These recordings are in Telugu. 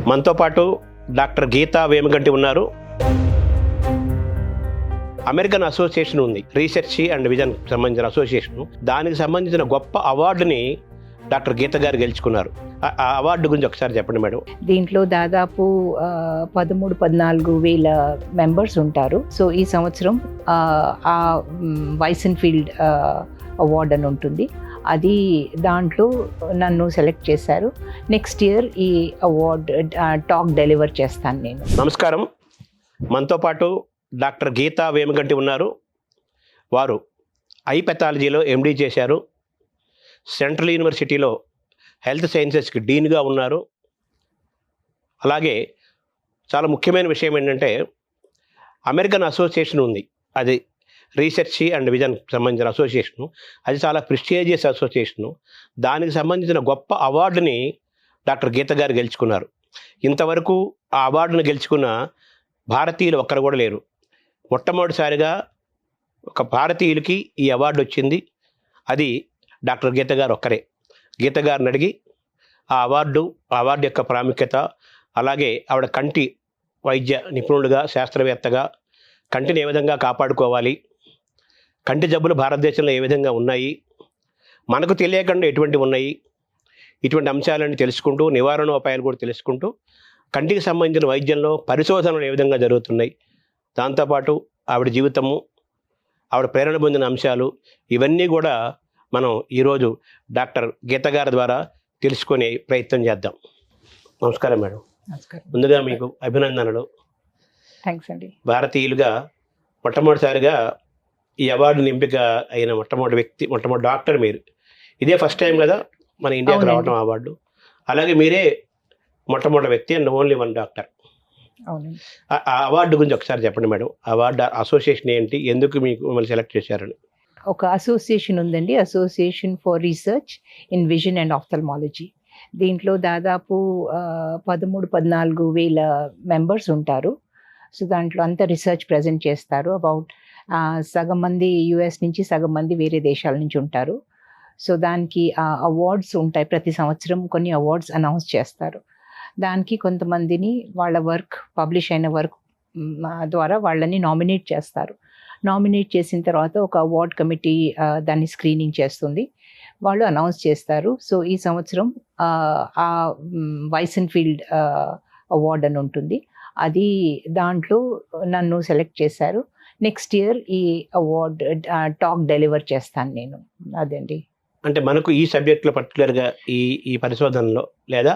మనతో పాటు డాక్టర్ గీతా వేమగంటి ఉన్నారు. అమెరికన్ అసోసియేషన్ ఉంది, రీసెర్చ్ అండ్ విజన్ సంబంధించిన అసోసియేషన్. దానికి సంబంధించిన గొప్ప అవార్డుని డాక్టర్ గీత గారు గెలుచుకున్నారు. ఆ అవార్డు గురించి ఒకసారి చెప్పండి మేడం. దీంట్లో దాదాపు 13-14 వేల మెంబర్స్ ఉంటారు. సో ఈ సంవత్సరం ఆ వైసెన్ఫీల్డ్ అవార్డ్ అని ఉంటుంది. అది దాంట్లో నన్ను సెలెక్ట్ చేశారు. నెక్స్ట్ ఇయర్ ఈ అవార్డ్ టాక్ డెలివర్ చేస్తాను నేను. నమస్కారం. మనతో పాటు డాక్టర్ గీతా వేమగంటి ఉన్నారు. వారు ఐ పెథాలజీలో ఎండీ చేశారు. సెంట్రల్ యూనివర్సిటీలో హెల్త్ సైన్సెస్కి డీన్గా ఉన్నారు. అలాగే చాలా ముఖ్యమైన విషయం ఏంటంటే అమెరికన్ అసోసియేషన్ ఉంది, అది రీసెర్చ్ అండ్ విజన్ సంబంధించిన అసోసియేషను. అది చాలా ప్రెస్టీజియస్ అసోసియేషను. దానికి సంబంధించిన గొప్ప అవార్డుని డాక్టర్ గీత గారు గెలుచుకున్నారు. ఇంతవరకు ఆ అవార్డును గెలుచుకున్న భారతీయులు ఒక్కరు కూడా లేరు. మొట్టమొదటిసారిగా ఒక భారతీయులకి ఈ అవార్డు వచ్చింది. అది డాక్టర్ గీత గారు ఒక్కరే. గీత గారిని అడిగి ఆ అవార్డు యొక్క ప్రాముఖ్యత, అలాగే ఆవిడ కంటి వైద్య నిపుణులుగా, శాస్త్రవేత్తగా కంటిని ఏ విధంగా కాపాడుకోవాలి, కంటి జబ్బులు భారతదేశంలో ఏ విధంగా ఉన్నాయి, మనకు తెలియకుండా ఎటువంటి ఉన్నాయి, ఇటువంటి అంశాలను తెలుసుకుంటూ నివారణోపాయాలు కూడా తెలుసుకుంటూ కంటికి సంబంధించిన వైద్యంలో పరిశోధనలు ఏ విధంగా జరుగుతున్నాయి, దాంతోపాటు ఆవిడ జీవితము, ఆవిడ ప్రేరణ పొందిన అంశాలు, ఇవన్నీ కూడా మనం ఈరోజు డాక్టర్ గీత గారి ద్వారా తెలుసుకునే ప్రయత్నం చేద్దాం. నమస్కారం మేడం. నమస్కారం. ముందుగా మీకు అభినందనలు. థ్యాంక్స్ అండి. భారతీయులుగా మొట్టమొదటిసారిగా ఈ అవార్డుని ఎంపిక అయిన మొట్టమొదటి డాక్టర్ మీరు. ఇదే ఫస్ట్ టైం కదా మన ఇండియాకి రావడం అవార్డు. అలాగే మీరే మొట్టమొదటి వ్యక్తి అండ్ ఓన్లీ వన్ డాక్టర్. అవునండి. ఆ అవార్డు గురించి ఒకసారి చెప్పండి మేడం. అవార్డు అసోసియేషన్ ఏంటి, ఎందుకు మీకు మిమ్మల్ని సెలెక్ట్ చేశారని? ఒక అసోసియేషన్ ఉందండి, association for research in vision and ophthalmology. దీంట్లో దాదాపు 13-14 వేల మెంబర్స్ ఉంటారు. సో దాంట్లో అంతా రీసెర్చ్ ప్రజెంట్ చేస్తారు. అబౌట్ సగం మంది యుఎస్ నుంచి, సగం మంది వేరే దేశాల నుంచి ఉంటారు. సో దానికి అవార్డ్స్ ఉంటాయి. ప్రతి సంవత్సరం కొన్ని అవార్డ్స్ అనౌన్స్ చేస్తారు. దానికి కొంతమందిని వాళ్ళ వర్క్, పబ్లిష్ అయిన వర్క్ ద్వారా వాళ్ళని నామినేట్ చేస్తారు. నామినేట్ చేసిన తర్వాత ఒక అవార్డ్ కమిటీ దాన్ని స్క్రీనింగ్ చేస్తుంది, వాళ్ళు అనౌన్స్ చేస్తారు. సో ఈ సంవత్సరం ఆ వైసెన్ఫీల్డ్ అవార్డ్ అని ఉంటుంది. అది దాంట్లో నన్ను సెలెక్ట్ చేశారు. నెక్స్ట్ ఇయర్ ఈ అవార్డ్ టాక్ డెలివర్ చేస్తాను నేను. అదండి. అంటే మనకు ఈ సబ్జెక్ట్లో పర్టికులర్గా ఈ పరిశోధనలో లేదా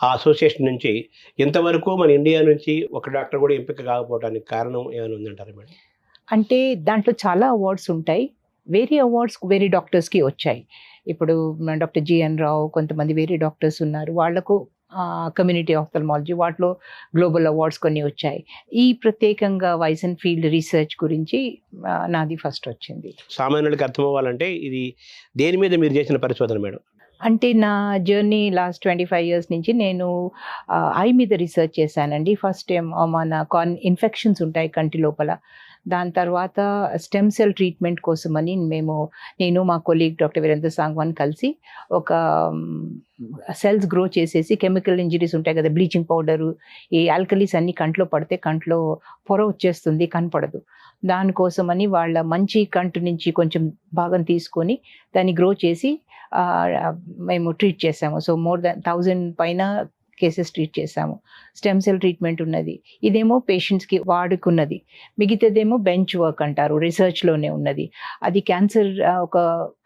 ఆ అసోసియేషన్ నుంచి ఇంతవరకు మన ఇండియా నుంచి ఒక డాక్టర్ కూడా ఎంపిక కాకపోవడానికి కారణం ఏమైనా ఉందంటారా మేడం? అంటే దాంట్లో చాలా అవార్డ్స్ ఉంటాయి. వేరే అవార్డ్స్ వేరే డాక్టర్స్కి వచ్చాయి. ఇప్పుడు డాక్టర్ జిఎన్ రావు, కొంతమంది వేరే డాక్టర్స్ ఉన్నారు, వాళ్లకు కమ్యూనిటీ ఆఫ్థల్మాలజీ వాటిలో గ్లోబల్ అవార్డ్స్ కొన్ని వచ్చాయి. ఈ ప్రత్యేకంగా వైసెన్ఫీల్డ్ రీసెర్చ్ గురించి నాది ఫస్ట్ వచ్చింది. సామాన్యుడికి అర్థం అవ్వాలంటే ఇది దేని మీద మీరు చేసిన పరిశోధన మేడం? అంటే నా జర్నీ లాస్ట్ 25 years నుంచి నేను ఐ మీద రీసెర్చ్ చేశానండి. ఫస్ట్ టైం మన ఇన్ఫెక్షన్స్ ఉంటాయి కంటి లోపల. దాని తర్వాత స్టెమ్ సెల్ ట్రీట్మెంట్ కోసమని నేను మా కొలీగ్ డాక్టర్ వీరేంద్ర సాంగ్వాన్ కలిసి ఒక సెల్స్ గ్రో చేసేసి, కెమికల్ ఇంజరీస్ ఉంటాయి కదా, బ్లీచింగ్ పౌడరు, ఈ ఆల్కలీస్ అన్ని కంట్లో పడితే కంట్లో పొర వచ్చేస్తుంది, కనపడదు. దానికోసమని వాళ్ళ మంచి కంటి నుంచి కొంచెం భాగం తీసుకొని దాన్ని గ్రో చేసి మేము ట్రీట్ చేసాము. సో మోర్ దాన్ 1000 పైన కేసెస్ ట్రీట్ చేసాము. స్టెమ్ సెల్ ట్రీట్మెంట్ ఉన్నది, ఇదేమో పేషెంట్స్కి వాడుకున్నది. మిగతాదేమో బెంచ్ వర్క్ అంటారు, రీసెర్చ్లోనే ఉన్నది. అది క్యాన్సర్, ఒక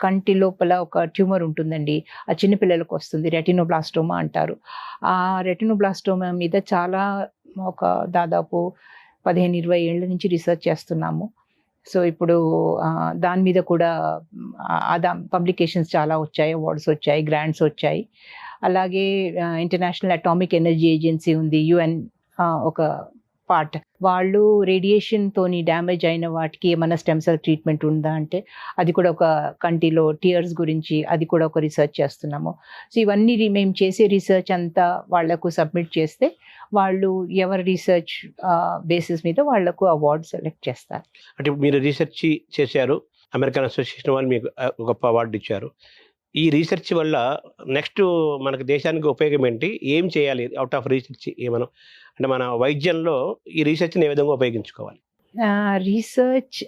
కంటి లోపల ఒక ట్యూమర్ ఉంటుందండి, ఆ చిన్నపిల్లలకు వస్తుంది, రెటినోబ్లాస్టోమా అంటారు. ఆ రెటినోబ్లాస్టోమా మీద చాలా ఒక దాదాపు 15-20 ఏళ్ళ నుంచి రీసెర్చ్ చేస్తున్నాము. సో ఇప్పుడు దాని మీద కూడా పబ్లికేషన్స్ చాలా వచ్చాయి, అవార్డ్స్ వచ్చాయి, గ్రాంట్స్ వచ్చాయి. అలాగే ఇంటర్నేషనల్ అటామిక్ ఎనర్జీ ఏజెన్సీ ఉంది, యుఎన్ ఒక పార్ట్, వాళ్ళు రేడియేషన్తోని డ్యామేజ్ అయిన వాటికి ఏమైనా స్టెమ్ సెల్ ట్రీట్మెంట్ ఉందా అంటే అది కూడా, ఒక కంటిలో టియర్స్ గురించి అది కూడా ఒక రీసెర్చ్ చేస్తున్నాము. సో ఇవన్నీ మేము చేసే రీసెర్చ్ అంతా వాళ్లకు సబ్మిట్ చేస్తే వాళ్ళు ఎవరి రీసెర్చ్ బేసిస్ మీద వాళ్లకు అవార్డు సెలెక్ట్ చేస్తారు. అంటే మీరు రీసెర్చ్ చేశారు, అమెరికన్ అసోసియేషన్ వాళ్ళు మీకు గొప్ప అవార్డు ఇచ్చారు. ఈ రీసెర్చ్ వల్ల నెక్స్ట్ మనకు దేశానికి ఉపయోగం ఏంటి? ఏం చేయాలి అవుట్ ఆఫ్ రీసెర్చ్? ఏమనం అంటే మన వైద్యంలో ఈ రీసెర్చ్‌ని ఏ విధంగా ఉపయోగించుకోవాలి? రీసెర్చ్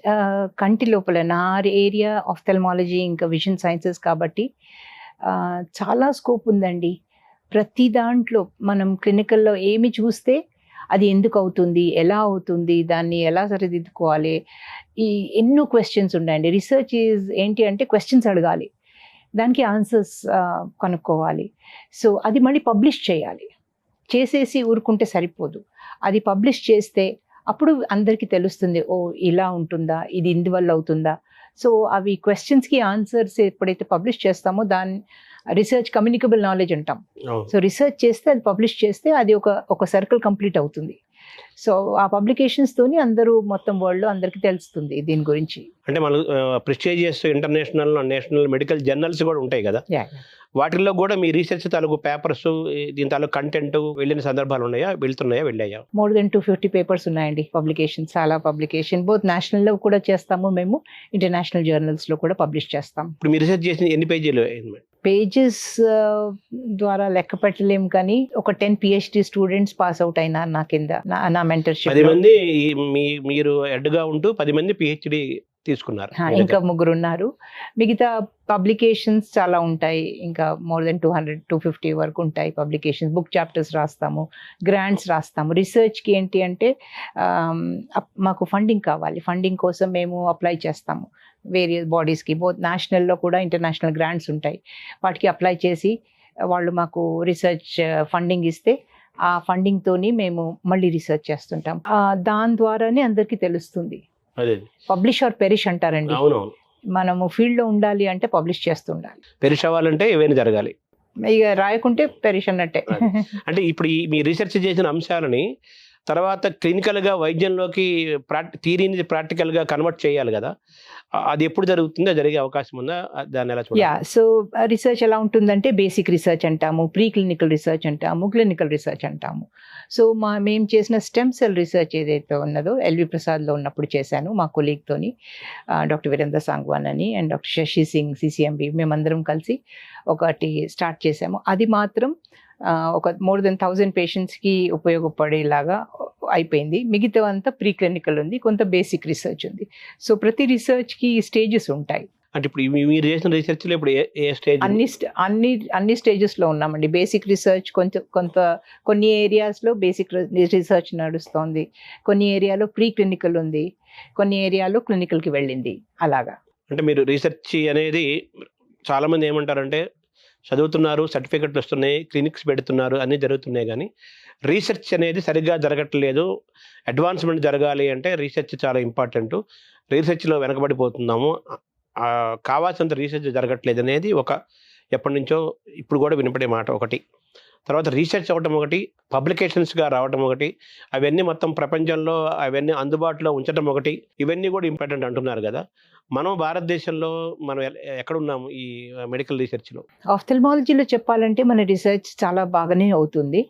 కంటి లోపల నా ఏరియా ఆఫ్థల్మాలజీ ఇంకా విజన్ సైన్సెస్ కాబట్టి చాలా స్కోప్ ఉందండి. ప్రతి దాంట్లో మనం క్లినికల్‌లో ఏమి చూస్తే అది ఎందుకు అవుతుంది? ఎలా అవుతుంది? దాన్ని ఎలా సరిదిద్దుకోవాలి? ఈ ఎన్నో క్వెషన్స్ ఉన్నాయండి. రిసర్చ్ ఏంటి అంటే క్వెషన్స్ అడగాలి. దానికి ఆన్సర్స్ కనుక్కోవాలి. సో అది మళ్ళీ పబ్లిష్ చేయాలి. చేసేసి ఊరుకుంటే సరిపోదు. అది పబ్లిష్ చేస్తే అప్పుడు అందరికీ తెలుస్తుంది. ఓహ్! ఇలా ఉంటుందా? ఇది ఇందువల్ల అవుతుందా? సో అవి క్వెషన్స్‌కి ఆన్సర్స్ ఎప్పుడైతే పబ్లిష్ చేస్తామో దాన్ని రిసర్చ్ కమ్యూనికబుల్ నాలెడ్జ్ అంటాం. సో రిసర్చ్ చేస్తే అది పబ్లిష్ చేస్తే అది ఒక సర్కిల్ కంప్లీట్ అవుతుంది. సో ఆ పబ్లికేషన్స్తోని అందరూ మొత్తం వరల్డ్‌లో అందరికీ తెలుస్తుంది దీని గురించి. అంటే మనం prestigious international, national medical journals కూడా ఉంటాయి కదా! యాహ్! వాటిల్లో కూడా మీ రీసెర్చ్ తాలూకు పేపర్స్, దీని తాలూకు కంటెంట్ వెళ్ళిన సందర్భాలు ఉన్నాయా? వెళ్తున్నాయా? వెళ్ళాయా? మోర్ దెన్ 250 పేపర్స్ ఉన్నాయండి పబ్లికేషన్. చాలా పబ్లికేషన్ బోత్ నేషనల్‌లో కూడా చేస్తాము మేము. ఇంటర్నేషనల్ జర్నల్స్‌లో కూడా పబ్లిష్ చేస్తాం. ఇప్పుడు మీరు రీసెర్చ్ చేసిన ఎన్ని పేజీలు అయింది మేడం? పేజెస్ ద్వారా లెక్క పెట్టలేం కానీ ఒక 10 పీహెచ్‌డీ స్టూడెంట్స్ పాస్ అవుట్ అయినారు నా కింద. నా 10 మెంటర్‌షిప్‌లో. మంది మీరు హెడ్‌గా ఉంటూ 10 మంది పీహెచ్‌డీ తీసుకున్నారు. మీ ఇంకా దగ్గర. ముగ్గురున్నారు. మిగతా పబ్లికేషన్స్ చాలా ఉంటాయి. ఇంకా మోర్ దెన్ 200, 250 వరకు ఉంటాయి పబ్లికేషన్స్. బుక్ చాప్టర్స్ రాస్తాము, గ్రాంట్స్ రాస్తాము. రిసర్చ్‌కి ఏంటి అంటే మాకు ఫండింగ్ కావాలి. ఫండింగ్ కోసం మేము అప్లై చేస్తాము వేరియస్ బాడీస్‌కి. బోత్ నేషనల్‌లో కూడా ఇంటర్నేషనల్ గ్రాంట్స్ ఉంటాయి. వాటికి అప్లై చేసి వాళ్ళు మాకు రిసర్చ్ ఫండింగ్ ఇస్తే ఆ ఫండింగ్‌తోని మేము మళ్ళీ రిసర్చ్ చేస్తుంటాం. దాని ద్వారానే అందరికీ తెలుస్తుంది. అదే. పబ్లిష్ ఆర్ పెరిష్ అంటారండి. అవునవును. మనము ఫీల్డ్‌లో ఉండాలి అంటే పబ్లిష్ చేస్తుండాలి. పెరిష్ అవ్వాలంటే ఇవన్నీ జరగాలి. ఇక రాయకుంటే పెరిష్ అన్నట్టే. అంటే ఇప్పుడు మీ రీసెర్చ్ చేసిన అంశాలని తర్వాత క్లినికల్‌గా వైద్యంలోకి థియరీని ప్రాక్టికల్‌గా కన్వర్ట్ చేయాలి గదా! అది ఎప్పుడు జరుగుతుందో? జరిగే అవకాశం ఉందా? దాన్ని ఎలా చూడాలి? యాహ్! సో రిసర్చ్ ఎలా ఉంటుందంటే బేసిక్ రిసర్చ్ అంటాము, ప్రీ క్లినికల్ రిసర్చ్ అంటాము, క్లినికల్ రిసర్చ్ అంటాము. సో మేము చేసిన స్టెమ్ సెల్ రిసర్చ్ ఏదైతే ఉన్నదో ఎల్వి ప్రసాద్‌లో ఉన్నప్పుడు చేశాను మా కొలీగ్‌తోని. డాక్టర్ వీరేంద్ర సాంగ్వాన్ అని and doctor Shashi Singh CCMB మేమందరం కలిసి ఒకటి స్టార్ట్ చేశాము. అది మాత్రం ఒక మోర్ దెన్ 1000 పేషెంట్స్‌కి ఉపయోగపడేలాగా అయిపోయింది. మిగతావంతా ప్రీ క్లినికల్ ఉంది. కొంత బేసిక్ రిసర్చ్ ఉంది. సో ప్రతి రిసర్చ్‌కి స్టేజెస్ ఉంటాయి. అంటే ఇప్పుడు మీరు చేసిన రీసెర్చ్‌లో ఇప్పుడు ఏ స్టేజ్? అన్ని స్టేజెస్‌లో ఉన్నామండి. బేసిక్ రిసర్చ్ కొన్ని ఏరియాస్‌లో బేసిక్ రిసర్చ్ నడుస్తోంది. కొన్ని ఏరియాలో ప్రీ క్లినికల్ ఉంది. కొన్ని ఏరియాలో క్లినికల్‌కి వెళ్ళింది. అలాగా. అంటే మీరు రీసెర్చ్ అనేది చాలామంది ఏమంటారంటే చదువుతున్నారు, సర్టిఫికెట్లు వస్తున్నాయి, క్లినిక్స్ పెడుతున్నారు, అన్నీ జరుగుతున్నాయి గానీ రీసెర్చ్ అనేది సరిగ్గా జరగట్లేదు. అడ్వాన్స్‌మెంట్ జరగాలి అంటే రీసెర్చ్ చాలా ఇంపార్టెంటు. రీసెర్చ్‌లో వెనకబడిపోతున్నాము. కావాల్సినంత రీసెర్చ్ జరగట్లేదనేది ఎప్పటినుంచో ఇప్పుడు కూడా వినపడే మాట ఒకటి. తర్వాత రీసెర్చ్ అవ్వటం ఒకటి, పబ్లికేషన్స్‌గా రావటం ఒకటి, అవన్నీ మొత్తం ప్రపంచంలో అవన్నీ అందుబాటులో ఉంచటం ఒకటి, ఇవన్నీ కూడా ఇంపార్టెంట్ అంటున్నారు గదా! మనం భారతదేశంలో మనం ఎక్కడున్నాము ఈ మెడికల్ రీసెర్చ్‌లో? ఆఫ్థల్మాలజీలో చెప్పాలంటే మన రిసర్చ్ చాలా బాగానే అవుతుంది.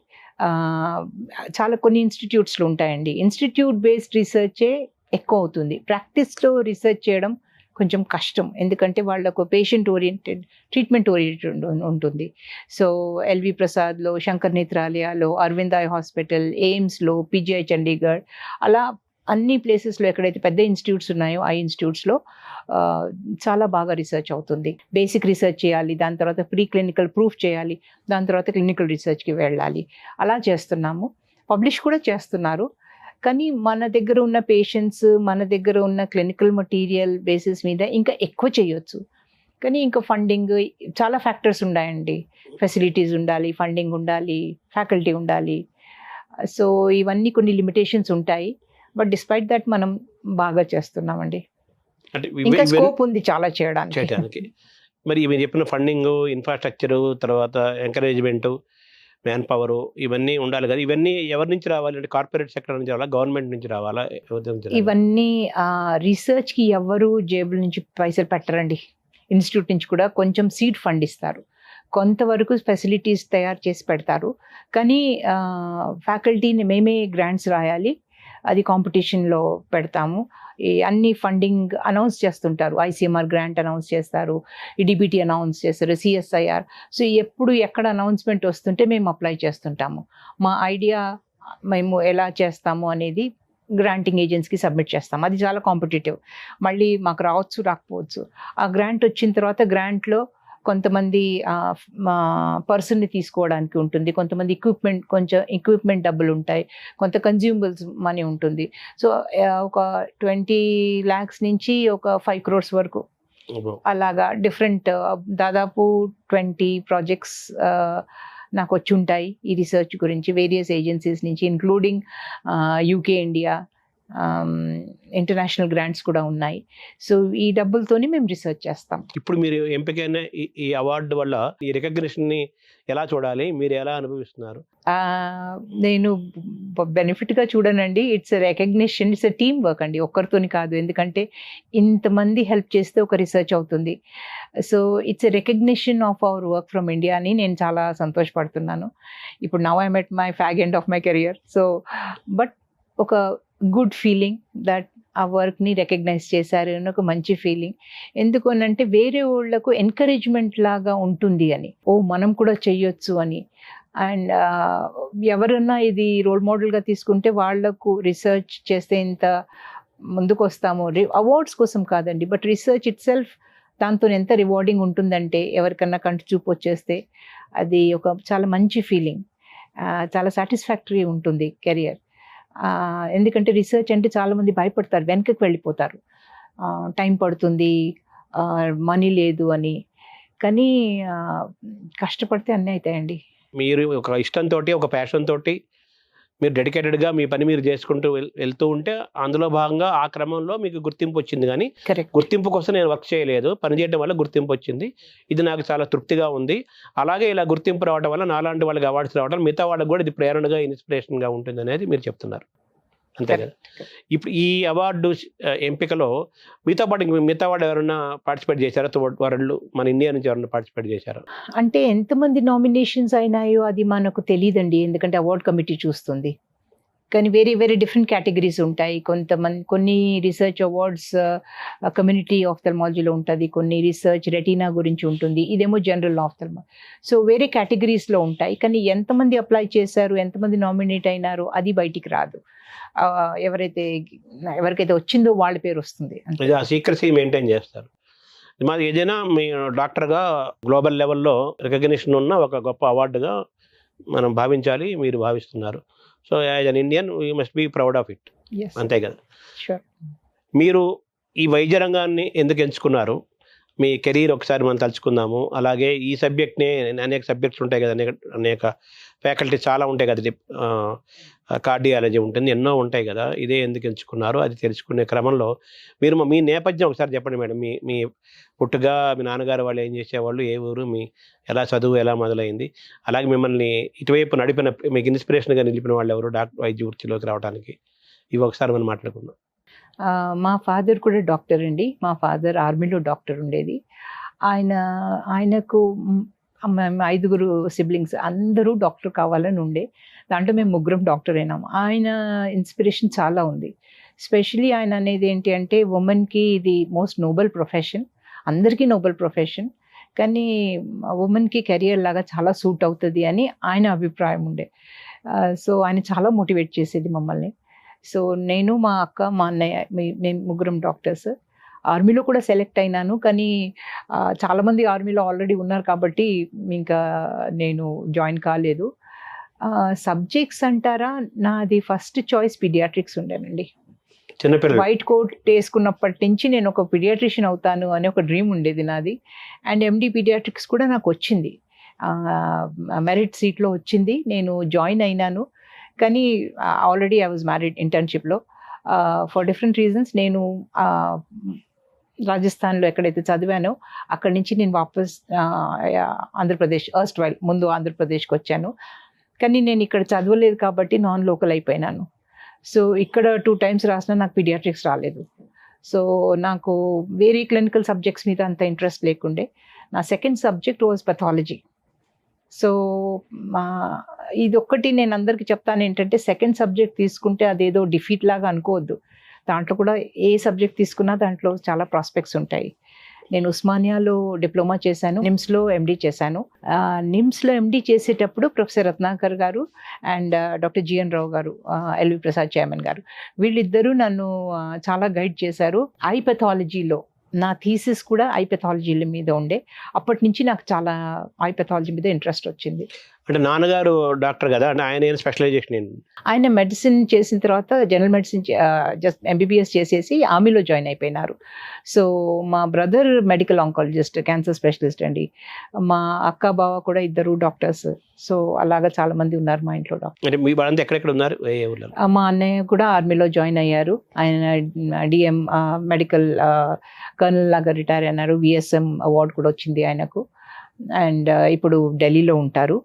చాలా కొన్ని ఇన్‌స్టిట్యూట్స్‌లో ఉంటాయండి. ఇన్‌స్టిట్యూట్ బేస్డ్ రిసర్చే ఎక్కువ అవుతుంది. ప్రాక్టీస్‌లో రిసర్చ్ చేయడం కొంచెం కష్టం. ఎందుకంటే వాళ్ళకు పేషెంట్ ఓరియెంటెడ్, ట్రీట్మెంట్ ఓరియెంటెడ్ ఉంటుంది. సో ఎల్వి ప్రసాద్‌లో, శంకర్ నేత్రాలయాలో, అరవింద్ ఐ హాస్పిటల్, ఎయిమ్స్‌లో, పీజీఐ చండీగఢ్ అలా అన్ని ప్లేసెస్‌లో ఎక్కడైతే పెద్ద ఇన్‌స్టిట్యూట్స్ ఉన్నాయో ఆ ఇన్‌స్టిట్యూట్స్‌లో చాలా బాగా రిసర్చ్ అవుతుంది. బేసిక్ రిసర్చ్ చేయాలి. దాని తర్వాత ప్రీ క్లినికల్ ప్రూఫ్ చేయాలి. దాని తర్వాత క్లినికల్ రిసర్చ్‌కి వెళ్ళాలి. అలా చేస్తున్నాము. పబ్లిష్ కూడా చేస్తున్నారు. కానీ మన దగ్గర ఉన్న పేషెంట్స్, మన దగ్గర ఉన్న క్లినికల్ మెటీరియల్ బేసిస్ మీద ఇంకా ఎక్కువ చేయొచ్చు. కానీ ఇంకా ఫండింగ్ చాలా ఫ్యాక్టర్స్ ఉన్నాయండి. ఫెసిలిటీస్ ఉండాలి, ఫండింగ్ ఉండాలి, ఫ్యాకల్టీ ఉండాలి. సో ఇవన్నీ కొన్ని లిమిటేషన్స్ ఉంటాయి. బట్ డిస్పైట్ దట్ మనం బాగా చేస్తున్నామండి. అంటే ఇంకా స్కోప్ ఉంది చాలా చేయడానికి. మరి మీరు చెప్పిన ఫండింగు, ఇన్‌ఫ్రాస్ట్రక్చరు, తర్వాత ఎంకరేజ్‌మెంటు, మ్యాన్ పవరు ఇవన్నీ ఉండాలి కదా! ఇవన్నీ ఎవరి నుంచి రావాలి? అంటే కార్పొరేట్ సెక్టర్ నుంచి రావాలా? గవర్నమెంట్ నుంచి రావాలా? ఎవరి నుంచి రావాలి? ఇవన్నీ రిసర్చ్‌కి ఎవ్వరు జేబుల నుంచి పైసలు పెట్టరండి. ఇన్‌స్టిట్యూట్ నుంచి కూడా కొంచెం సీడ్ ఫండ్ ఇస్తారు. కొంతవరకు ఫెసిలిటీస్ తయారు చేసి పెడతారు. కానీ ఫ్యాకల్టీని మేమే గ్రాంట్స్ రాయాలి. అది కాంపిటీషన్‌లో పెడతాము. ఈ అన్ని ఫండింగ్ అనౌన్స్ చేస్తుంటారు. ఐసీఎంఆర్ గ్రాంట్ అనౌన్స్ చేస్తారు, ఈడీబీటీ అనౌన్స్ చేస్తారు, సిఎస్ఐఆర్. సో ఎప్పుడు ఎక్కడ అనౌన్స్మెంట్ వస్తుంటే మేము అప్లై చేస్తుంటాము. మా ఐడియా మేము ఎలా చేస్తాము అనేది గ్రాంటింగ్ ఏజెన్సీకి సబ్మిట్ చేస్తాం. అది చాలా కాంపిటేటివ్. మళ్ళీ మాకు రావచ్చు, రాకపోవచ్చు. ఆ గ్రాంట్ వచ్చిన తర్వాత గ్రాంట్లో కొంతమంది పర్సన్ని తీసుకోవడానికి ఉంటుంది, కొంతమంది కొంచెం ఎక్విప్మెంట్ డబ్బులు ఉంటాయి, కొంత కన్జ్యూమబుల్స్ మనీ ఉంటుంది. సో ఒక 20 lakhs నుంచి ఒక 5 crores వరకు అలాగా డిఫరెంట్ దాదాపు 20 ప్రాజెక్ట్స్ నాకు వచ్చి ఉంటాయి ఈ రీసెర్చ్ గురించి, వేరియస్ ఏజెన్సీస్ నుంచి, including UK, India, international grants కూడా ఉన్నాయి. సో ఈ డబ్బులతోని మేము రీసెర్చ్ చేస్తాం. ఇప్పుడు మీరు ఎంపికైన ఈ అవార్డు వల్ల ఈ రికగ్నిషన్ని ఎలా చూడాలి, మీరు ఎలా అనుభవిస్తున్నారు? నేను బెనిఫిట్గా చూడనండి. It's recognition, it's team work అండి, ఒక్కరితోని కాదు. ఎందుకంటే ఇంతమంది హెల్ప్ చేస్తే ఒక రీసెర్చ్ అవుతుంది. So it's recognition of our work from India అని నేను చాలా సంతోషపడుతున్నాను. ఇప్పుడు now I'm at my fag end of my career. So but ఒక గుడ్ ఫీలింగ్ దట్ ఆ వర్క్ని రికగ్నైజ్ చేశారు అని ఒక మంచి ఫీలింగ్. ఎందుకు అనంటే వేరే వాళ్ళకు ఎంకరేజ్మెంట్ లాగా ఉంటుంది అని, ఓ మనం కూడా చెయ్యొచ్చు అని. అండ్ ఎవరన్నా ఇది రోల్ మోడల్గా తీసుకుంటే వాళ్లకు రీసెర్చ్ చేస్తే ఇంత ముందుకు వస్తాము. అవార్డ్స్ కోసం కాదండి, బట్ రీసెర్చ్ ఇట్ సెల్ఫ్ దాంతో ఎంత రివార్డింగ్ ఉంటుందంటే ఎవరికన్నా కంటి చూపు వచ్చేస్తే అది ఒక చాలా మంచి ఫీలింగ్, చాలా సాటిస్ఫాక్టరీ ఉంటుంది కెరియర్. ఎందుకంటే రీసెర్చ్ అంటే చాలామంది భయపడతారు, వెనకకి వెళ్ళిపోతారు, టైం పడుతుంది, మనీ లేదు అని. కానీ కష్టపడితే అన్నీ అవుతాయండి. మీరు ఒక ఇష్టంతో, ఒక ప్యాషన్ తోటి మీరు డెడికేటెడ్గా మీ పని మీరు చేసుకుంటూ వెళ్తూ ఉంటే అందులో భాగంగా ఆ క్రమంలో మీకు గుర్తింపు వచ్చింది. కానీ గుర్తింపు కోసం నేను వర్క్ చేయలేదు, పని చేయడం వల్ల గుర్తింపు వచ్చింది. ఇది నాకు చాలా తృప్తిగా ఉంది. అలాగే ఇలా గుర్తింపు రావడం వల్ల నాలాంటి వాళ్ళకి అవార్డ్స్ రావడం, మిగతా వాళ్ళకి కూడా ఇది ప్రేరణగా, ఇన్స్పిరేషన్గా ఉంటుంది అనేది మీరు చెప్తున్నారు, అంతే కదా? ఇప్పుడు ఈ అవార్డు ఎంపికలో మిగతా వాళ్ళు ఎవరైనా పార్టిసిపేట్ చేశారా? వాళ్ళు మన ఇండియా నుంచి ఎవరైనా పార్టిసిపేట్ చేశారా? అంటే ఎంతమంది నామినేషన్స్ అయినాయో అది మనకు తెలియదండి, ఎందుకంటే అవార్డ్ కమిటీ చూస్తుంది. కానీ వేరే వేరే డిఫరెంట్ కేటగిరీస్ ఉంటాయి. కొన్ని రీసెర్చ్ అవార్డ్స్ కమ్యూనిటీ ఆఫ్థల్మాలజీలో ఉంటుంది, కొన్ని రీసెర్చ్ రెటీనా గురించి ఉంటుంది, ఇదేమో జనరల్ ఆఫ్థల్మాలజీ. సో వేరే కేటగిరీస్లో ఉంటాయి. కానీ ఎంతమంది అప్లై చేశారు, ఎంతమంది నామినేట్ అయినారు అది బయటికి రాదు. ఎవరికైతే వచ్చిందో వాళ్ళ పేరు వస్తుంది. సీక్రసీ మెయింటైన్ చేస్తారు. మాది ఏదైనా మీ డాక్టర్గా గ్లోబల్ లెవెల్లో రికగ్నిషన్ ఉన్న ఒక గొప్ప అవార్డుగా మనం భావించాలి, మీరు భావిస్తున్నారు. So as an Indian we must be proud of it, అంతే కదా? మీరు ఈ వైద్య రంగాన్ని ఎందుకు ఎంచుకున్నారు? మీ కెరీర్ ఒకసారి మనం తలుచుకుందాము. అలాగే ఈ సబ్జెక్ట్ని, అనేక సబ్జెక్ట్స్ ఉంటాయి కదా, అనేక ఫ్యాకల్టీ చాలా ఉంటాయి కదా, కార్డియాలజీ ఉంటుంది, ఎన్నో ఉంటాయి కదా, ఇదే ఎందుకు ఎంచుకున్నారు అది తెలుసుకునే క్రమంలో మీరు మీ నేపథ్యం ఒకసారి చెప్పండి మేడం. మీ పుట్టుగా మీ నాన్నగారు వాళ్ళు ఏం చేసేవాళ్ళు, ఏ ఊరు, మీ ఎలా చదువు ఎలా మొదలైంది, అలాగే మిమ్మల్ని ఇటువైపు నడిపిన, మీకు ఇన్స్పిరేషన్గా నిలిపిన వాళ్ళు ఎవరు వైద్య వృత్తిలోకి రావడానికి, ఇవి ఒకసారి మనం మాట్లాడుకుందాం. మా ఫాదర్ కూడా డాక్టర్ అండి. మా ఫాదర్ ఆర్మీలో డాక్టర్ ఉండేది. ఆయనకు 5 సిబ్లింగ్స్, అందరూ డాక్టర్ కావాలని ఉండే. దాంట్లో మేము 3 డాక్టర్ అయినాము. ఆయన ఇన్స్పిరేషన్ చాలా ఉంది. స్పెషలీ ఆయన అనేది ఏంటి అంటే, ఉమెన్కి ఇది మోస్ట్ నోబెల్ ప్రొఫెషన్, అందరికీ నోబెల్ ప్రొఫెషన్, కానీ ఉమెన్కి కెరియర్ లాగా చాలా సూట్ అవుతుంది అని ఆయన అభిప్రాయం ఉండే. సో ఆయన చాలా మోటివేట్ చేసేది మమ్మల్ని. సో నేను, మా అక్క, మా అన్నయ్య, మేము 3 డాక్టర్స్. ఆర్మీలో కూడా సెలెక్ట్ అయినాను, కానీ చాలామంది ఆర్మీలో ఆల్రెడీ ఉన్నారు కాబట్టి ఇంకా నేను జాయిన్ కాలేదు. సబ్జెక్ట్స్ అంటారా, నాది ఫస్ట్ చాయిస్ పీడియాట్రిక్స్ ఉండేనండి. వైట్ కోట్ వేసుకున్నప్పటి నుంచి నేను ఒక పీడియాట్రిషియన్ అవుతాను అనే ఒక డ్రీమ్ ఉండేది నాది. అండ్ ఎండి పీడియాట్రిక్స్ కూడా నాకు వచ్చింది, మెరిట్ సీట్లో వచ్చింది, నేను జాయిన్ అయినాను. కానీ ఆల్రెడీ ఐ వాజ్ మ్యారీడ్ ఇంటర్న్షిప్లో. ఫర్ డిఫరెంట్ రీజన్స్ నేను రాజస్థాన్లో ఎక్కడైతే చదివానో అక్కడి నుంచి నేను వాపస్ ఆంధ్రప్రదేశ్, ముందు ఆంధ్రప్రదేశ్కి వచ్చాను. కానీ నేను ఇక్కడ చదవలేదు కాబట్టి నాన్ లోకల్ అయిపోయినాను. సో ఇక్కడ 2 times రాసినా నాకు పీడియాట్రిక్స్ రాలేదు. సో నాకు వేరే క్లినికల్ సబ్జెక్ట్స్ మీద అంత ఇంట్రెస్ట్ లేకుండే. నా second subject was pathology. So ఇది ఒక్కటి నేను అందరికీ చెప్తాను ఏంటంటే, సెకండ్ సబ్జెక్ట్ తీసుకుంటే అదేదో డిఫీట్ లాగా అనుకోవద్దు. దాంట్లో కూడా ఏ సబ్జెక్ట్ తీసుకున్నా దాంట్లో చాలా ప్రాస్పెక్ట్స్ ఉంటాయి. నేను ఉస్మానియాలో డిప్లొమా చేశాను, నిమ్స్లో ఎండి చేశాను. నిమ్స్లో ఎండి చేసేటప్పుడు ప్రొఫెసర్ రత్నాకర్ గారు అండ్ డాక్టర్ జిఎన్ రావు గారు, ఎల్వి ప్రసాద్ చైర్మన్ గారు, వీళ్ళిద్దరూ నన్ను చాలా గైడ్ చేశారు. ఐ పెథాలజీలో నా థీసిస్ కూడా ఐ పెథాలజీ మీద ఉండే. అప్పటి నుంచి నాకు చాలా ఐ పెథాలజీ మీద ఇంట్రెస్ట్ వచ్చింది. అంటే నాన్నగారు డాక్టర్ కదా, అంటే ఆయన స్పెషలైజేషన్ ఏంటి? ఆయన మెడిసిన్ చేసిన తర్వాత జనరల్ మెడిసిన్ జస్ట్ ఎంబీబీఎస్ చేసేసి ఆర్మీలో జాయిన్ అయిపోయినారు. సో మా brother medical oncologist, cancer specialist అండి. మా అక్క బావ కూడా ఇద్దరు డాక్టర్స్. సో అలాగా చాలా మంది ఉన్నారు మా ఇంట్లో డాక్టర్. అంటే మీ వాళ్ళంతా ఎక్కడెక్కడ ఉన్నారు, ఏ ఊర్లో? మా అన్నయ్య కూడా ఆర్మీలో జాయిన్ అయ్యారు. ఆయన డిఎం మెడికల్ కర్నల్ లాగా రిటైర్ అయినారు. విఎస్ఎం అవార్డు కూడా వచ్చింది ఆయనకు. అండ్ ఇప్పుడు ఢిల్లీలో ఉంటారు.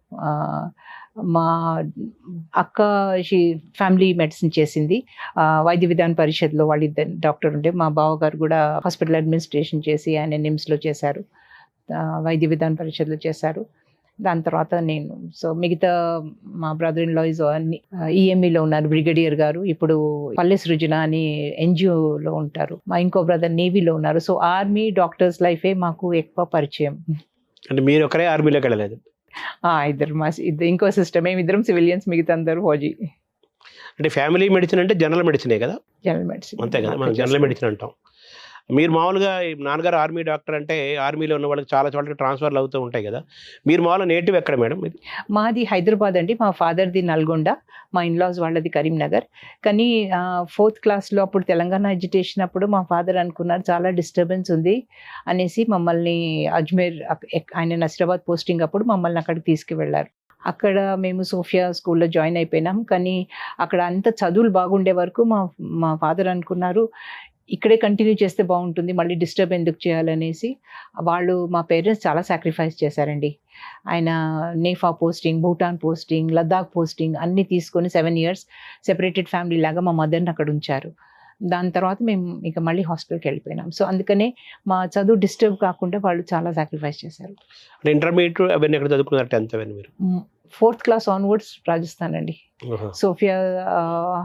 మా అక్క ఫ్యామిలీ మెడిసిన్ చేసింది. వైద్య విధాన పరిషత్లో వాళ్ళిద్దరు డాక్టర్ ఉండే. మా బావగారు కూడా హాస్పిటల్ అడ్మినిస్ట్రేషన్ చేసి ఆయన నిమ్స్లో చేశారు, వైద్య విధాన పరిషత్లో చేశారు. దాని తర్వాత నేను. సో మిగతా మా బ్రదర్ ఇన్ లా ఇస్ ఈఎంఈలో ఉన్నారు, బ్రిగేడియర్ గారు. ఇప్పుడు పల్లె సృజన అని ఎన్జిఓలో ఉంటారు. మా ఇంకో బ్రదర్ నేవీలో ఉన్నారు. సో ఆర్మీ డాక్టర్స్ లైఫే మాకు ఎక్కువ పరిచయం. అంటే మీరు ఒకరే ఆర్మీలోకి వెళ్ళలేదు? ఇద్దరు ఇంకో సిస్టర్, మేము ఇద్దరం సివిలియన్స్, మిగతా అందరూ ఫౌజీ. అంటే ఫ్యామిలీ మెడిసిన్ అంటే జనరల్ మెడిసినే కదా? జనరల్ మెడిసిన్ అంతే కదా, మనం జనరల్ మెడిసిన్ అంటాం. మీరు మామూలుగా నాన్నగారు ఆర్మీ డాక్టర్ అంటే ఆర్మీలో ఉన్న వాళ్ళకి చాలా చోట్ల ట్రాన్స్ఫర్లు అవుతూ ఉంటాయి కదా. మీరు మామూలుగా నేటివ్ ఎక్కడ మేడం? మాది హైదరాబాద్ అండి. మా ఫాదర్ది నల్గొండ, మా ఇన్లాస్ వాళ్ళది కరీంనగర్. కానీ 4th క్లాస్లో అప్పుడు తెలంగాణ ఎడ్యుకేషన్ అప్పుడు మా ఫాదర్ అనుకున్నారు చాలా డిస్టర్బెన్స్ ఉంది అనేసి మమ్మల్ని అజ్మీర్, ఆయన నసిరాబాద్ పోస్టింగ్ అప్పుడు మమ్మల్ని అక్కడికి తీసుకువెళ్ళారు. అక్కడ మేము సోఫియా స్కూల్లో జాయిన్ అయిపోయినాం. కానీ అక్కడ అంత చదువులు బాగుండే వరకు మా ఫాదర్ అనుకున్నారు ఇక్కడే కంటిన్యూ చేస్తే బాగుంటుంది, మళ్ళీ డిస్టర్బ్ ఎందుకు చేయాలనేసి. వాళ్ళు, మా పేరెంట్స్ చాలా సాక్రిఫైస్ చేశారండి. ఆయన NEFA posting, Bhutan posting, Ladakh posting అన్నీ తీసుకొని 7 years సెపరేటెడ్ ఫ్యామిలీ లాగా మా మదర్ని అక్కడ ఉంచారు. దాని తర్వాత మేము ఇక మళ్ళీ హాస్టల్కి వెళ్ళిపోయినాం. సో అందుకనే మా చదువు డిస్టర్బ్ కాకుండా వాళ్ళు చాలా సాక్రిఫైస్ చేశారు. ఇంటర్మీడియట్ అవన్నీ ఎక్కడ చదువుకున్నారు? 10th అవన్నీ మీరు? 4th class ఆన్వర్డ్స్ రాజస్థాన్ అండి. Sophia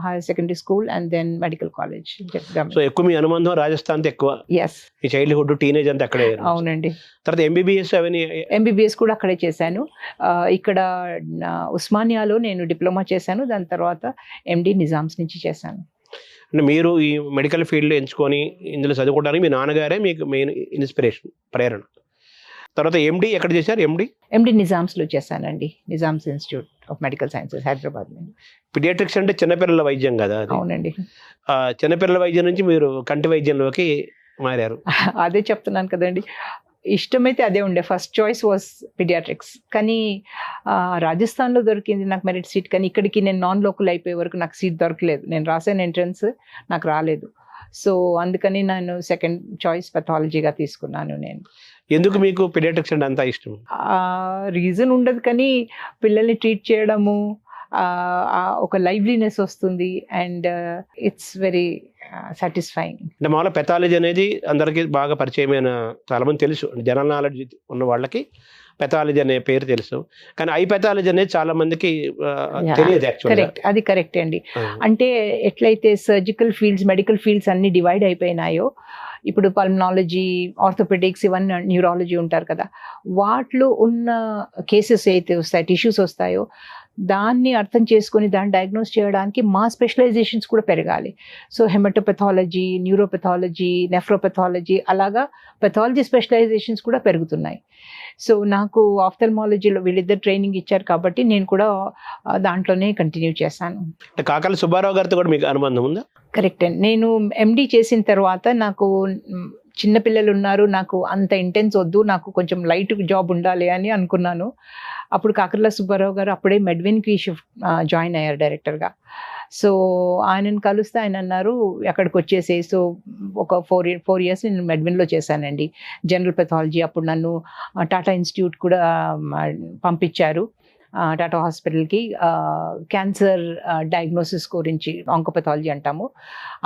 higher secondary school and then medical college. So ఎక్కువ మీ అనుబంధం రాజస్థాన్తో ఎక్కువ? ఎస్. ఈ చైల్డ్హుడ్, టీనేజ్ అంతా అక్కడే? అవునండి. తర్వాత ఎంబీబీఎస్ అవన్నీ? ఎంబీబీఎస్ కూడా అక్కడే చేశాను. ఇక్కడ ఉస్మానియాలో నేను డిప్లొమా చేశాను. దాని తర్వాత ఎండి నిజామ్స్ నుంచి చేశాను. అంటే మీరు ఈ మెడికల్ ఫీల్డ్ ఎంచుకొని ఇందులో చదువుకోవడానికి మీ నాన్నగారే మీకు మెయిన్ ఇన్స్పిరేషన్, ప్రేరణ. తర్వాత ఎండి ఎక్కడ చేశారు? ఎండి నిజామ్స్లో చేశానండి. Nizam's Institute of medical Sciences, Hyderabad. Paediatrics అంటే చిన్నపిల్లల వైద్యం కదా? అవునండి. చిన్నపిల్లల వైద్యం నుంచి మీరు కంటి వైద్యంలోకి మారారు. అదే చెప్తున్నాను కదండి, ఇష్టమైతే అదే ఉండే. First choice was paediatrics. కానీ రాజస్థాన్లో దొరికింది నాకు మెరిట్ సీట్. కానీ ఇక్కడికి నేను నాన్ లోకల్ అయిపోయే వరకు నాకు సీట్ దొరకలేదు. నేను రాసాను ఎంట్రన్స్, నాకు రాలేదు. సో అందుకని నేను సెకండ్ చాయిస్ పెథాలజీగా తీసుకున్నాను. నేను ఎందుకు మీకు పీడియాట్రిక్స్ అంటే అంత ఇష్టం? రీజన్ ఉండదు, కానీ పిల్లల్ని ట్రీట్ చేయడము ఒక లైవ్లీనెస్ వస్తుంది అండ్ ఇట్స్ వెరీ సాటిస్ఫైయింగ్. అంటే మామూలుగా పెథాలజీ అనేది అందరికీ బాగా పరిచయమైన, చాలా మంది తెలుసు, జనరల్ నాలెడ్జ్ ఉన్న వాళ్ళకి పెథాలజీ అనే పేరు తెలుసు. కానీ ఐ పెథాలజీ అనేది చాలా మందికి తెలియదు యాక్చువల్గా. కరెక్ట్, అది కరెక్ట్ అండి. అంటే ఎట్లయితే సర్జికల్ ఫీల్డ్స్, మెడికల్ ఫీల్డ్స్ అన్ని డివైడ్ అయిపోయినాయో, ఇప్పుడు పల్మనాలజీ, ఆర్థోపెడిక్స్, ఇవన్నీ న్యూరాలజీ ఉంటారు కదా, వాటిలో ఉన్న కేసెస్ అయితే వస్తాయి, టిష్యూస్ వస్తాయో దాన్ని అర్థం చేసుకొని దాన్ని డయాగ్నోస్ చేయడానికి మా స్పెషలైజేషన్స్ కూడా పెరగాలి. సో హెమటోపెథాలజీ, న్యూరోపెథాలజీ, నెఫ్రోపెథాలజీ, అలాగా పెథాలజీ స్పెషలైజేషన్స్ కూడా పెరుగుతున్నాయి. సో నాకు ఆఫ్థల్మాలజీలో వీళ్ళిద్దరు ట్రైనింగ్ ఇచ్చారు కాబట్టి నేను కూడా దాంట్లోనే కంటిన్యూ చేశాను. కాకల సుబ్బారావు గారితో కూడా మీకు అనుబంధం ఉందా? కరెక్ట్ అండి. నేను ఎండి చేసిన తర్వాత నాకు చిన్నపిల్లలు ఉన్నారు, నాకు అంత ఇంటెన్స్ వద్దు, నాకు కొంచెం లైట్ జాబ్ ఉండాలి అని అనుకున్నాను. అప్పుడు కాకర్ల సుబ్బారావు గారు అప్పుడే మెడ్విన్కి జాయిన్ అయ్యారు డైరెక్టర్గా. సో ఆయనను కలిస్తే ఆయన అన్నారు అక్కడికి వచ్చేసి. సో ఒక 4 years నేను మెడ్విన్లో చేశానండి జనరల్ పెథాలజీ. అప్పుడు నన్ను టాటా ఇన్స్టిట్యూట్ కూడా పంపించారు, టాటా హాస్పిటల్కి, క్యాన్సర్ డయాగ్నోసిస్ గురించి, ఆంకోపెథాలజీ అంటాము.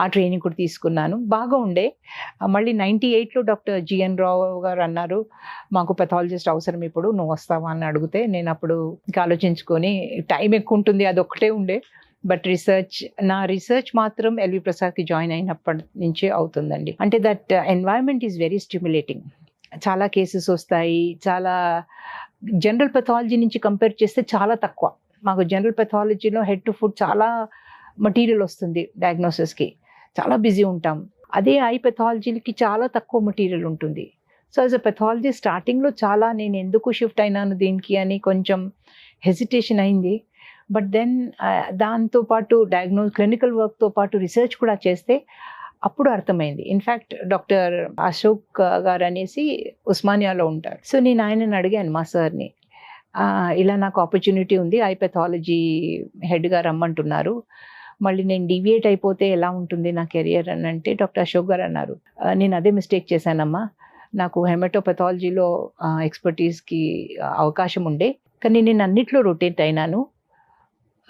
ఆ ట్రైనింగ్ కూడా తీసుకున్నాను, బాగా ఉండే. మళ్ళీ 98లో డాక్టర్ జిఎన్ రావు గారు అన్నారు మాకు పెథాలజిస్ట్ అవసరం, ఇప్పుడు నువ్వు వస్తావా అని అడిగితే నేను అప్పుడు ఇంకా ఆలోచించుకొని, టైం ఎక్కువ ఉంటుంది, అది ఒక్కటే ఉండే, బట్ నా రీసెర్చ్ మాత్రం ఎల్వి ప్రసాద్కి జాయిన్ అయినప్పటి నుంచే అవుతుందండి. అంటే that environment is very stimulating. చాలా కేసెస్ వస్తాయి. చాలా జనరల్ పెథాలజీ నుంచి కంపేర్ చేస్తే చాలా తక్కువ. మాకు జనరల్ పెథాలజీలో హెడ్ టు ఫుట్ చాలా మెటీరియల్ వస్తుంది డయాగ్నోసిస్కి. చాలా బిజీ ఉంటాం. అదే ఐ పెథాలజీకి చాలా తక్కువ మెటీరియల్ ఉంటుంది. సో యాజ్ అ పెథాలజీ స్టార్టింగ్లో చాలా నేను ఎందుకు షిఫ్ట్ అయినాను దీనికి అని కొంచెం హెసిటేషన్ అయింది. బట్ దెన్ దాంతోపాటు క్లినికల్ వర్క్తో పాటు రీసెర్చ్ కూడా చేస్తే అప్పుడు అర్థమైంది. ఇన్ఫ్యాక్ట్ డాక్టర్ అశోక్ గారు అనేసి ఉస్మానియాలో ఉంటారు. సో నేను ఆయనని అడిగాను మా సార్ని, ఇలా నాకు ఆపర్చునిటీ ఉంది, ఐ పెథాలజీ హెడ్గా రమ్మంటున్నారు, మళ్ళీ నేను డీవియేట్ అయిపోతే ఎలా ఉంటుంది నా కెరియర్ అని అంటే డాక్టర్ అశోక్ గారు అన్నారు, నేను అదే మిస్టేక్ చేశానమ్మా, నాకు హెమటోపెథాలజీలో ఎక్స్పర్టీస్కి అవకాశం ఉండే, కానీ నేను అన్నిట్లో రొటేట్ అయినాను.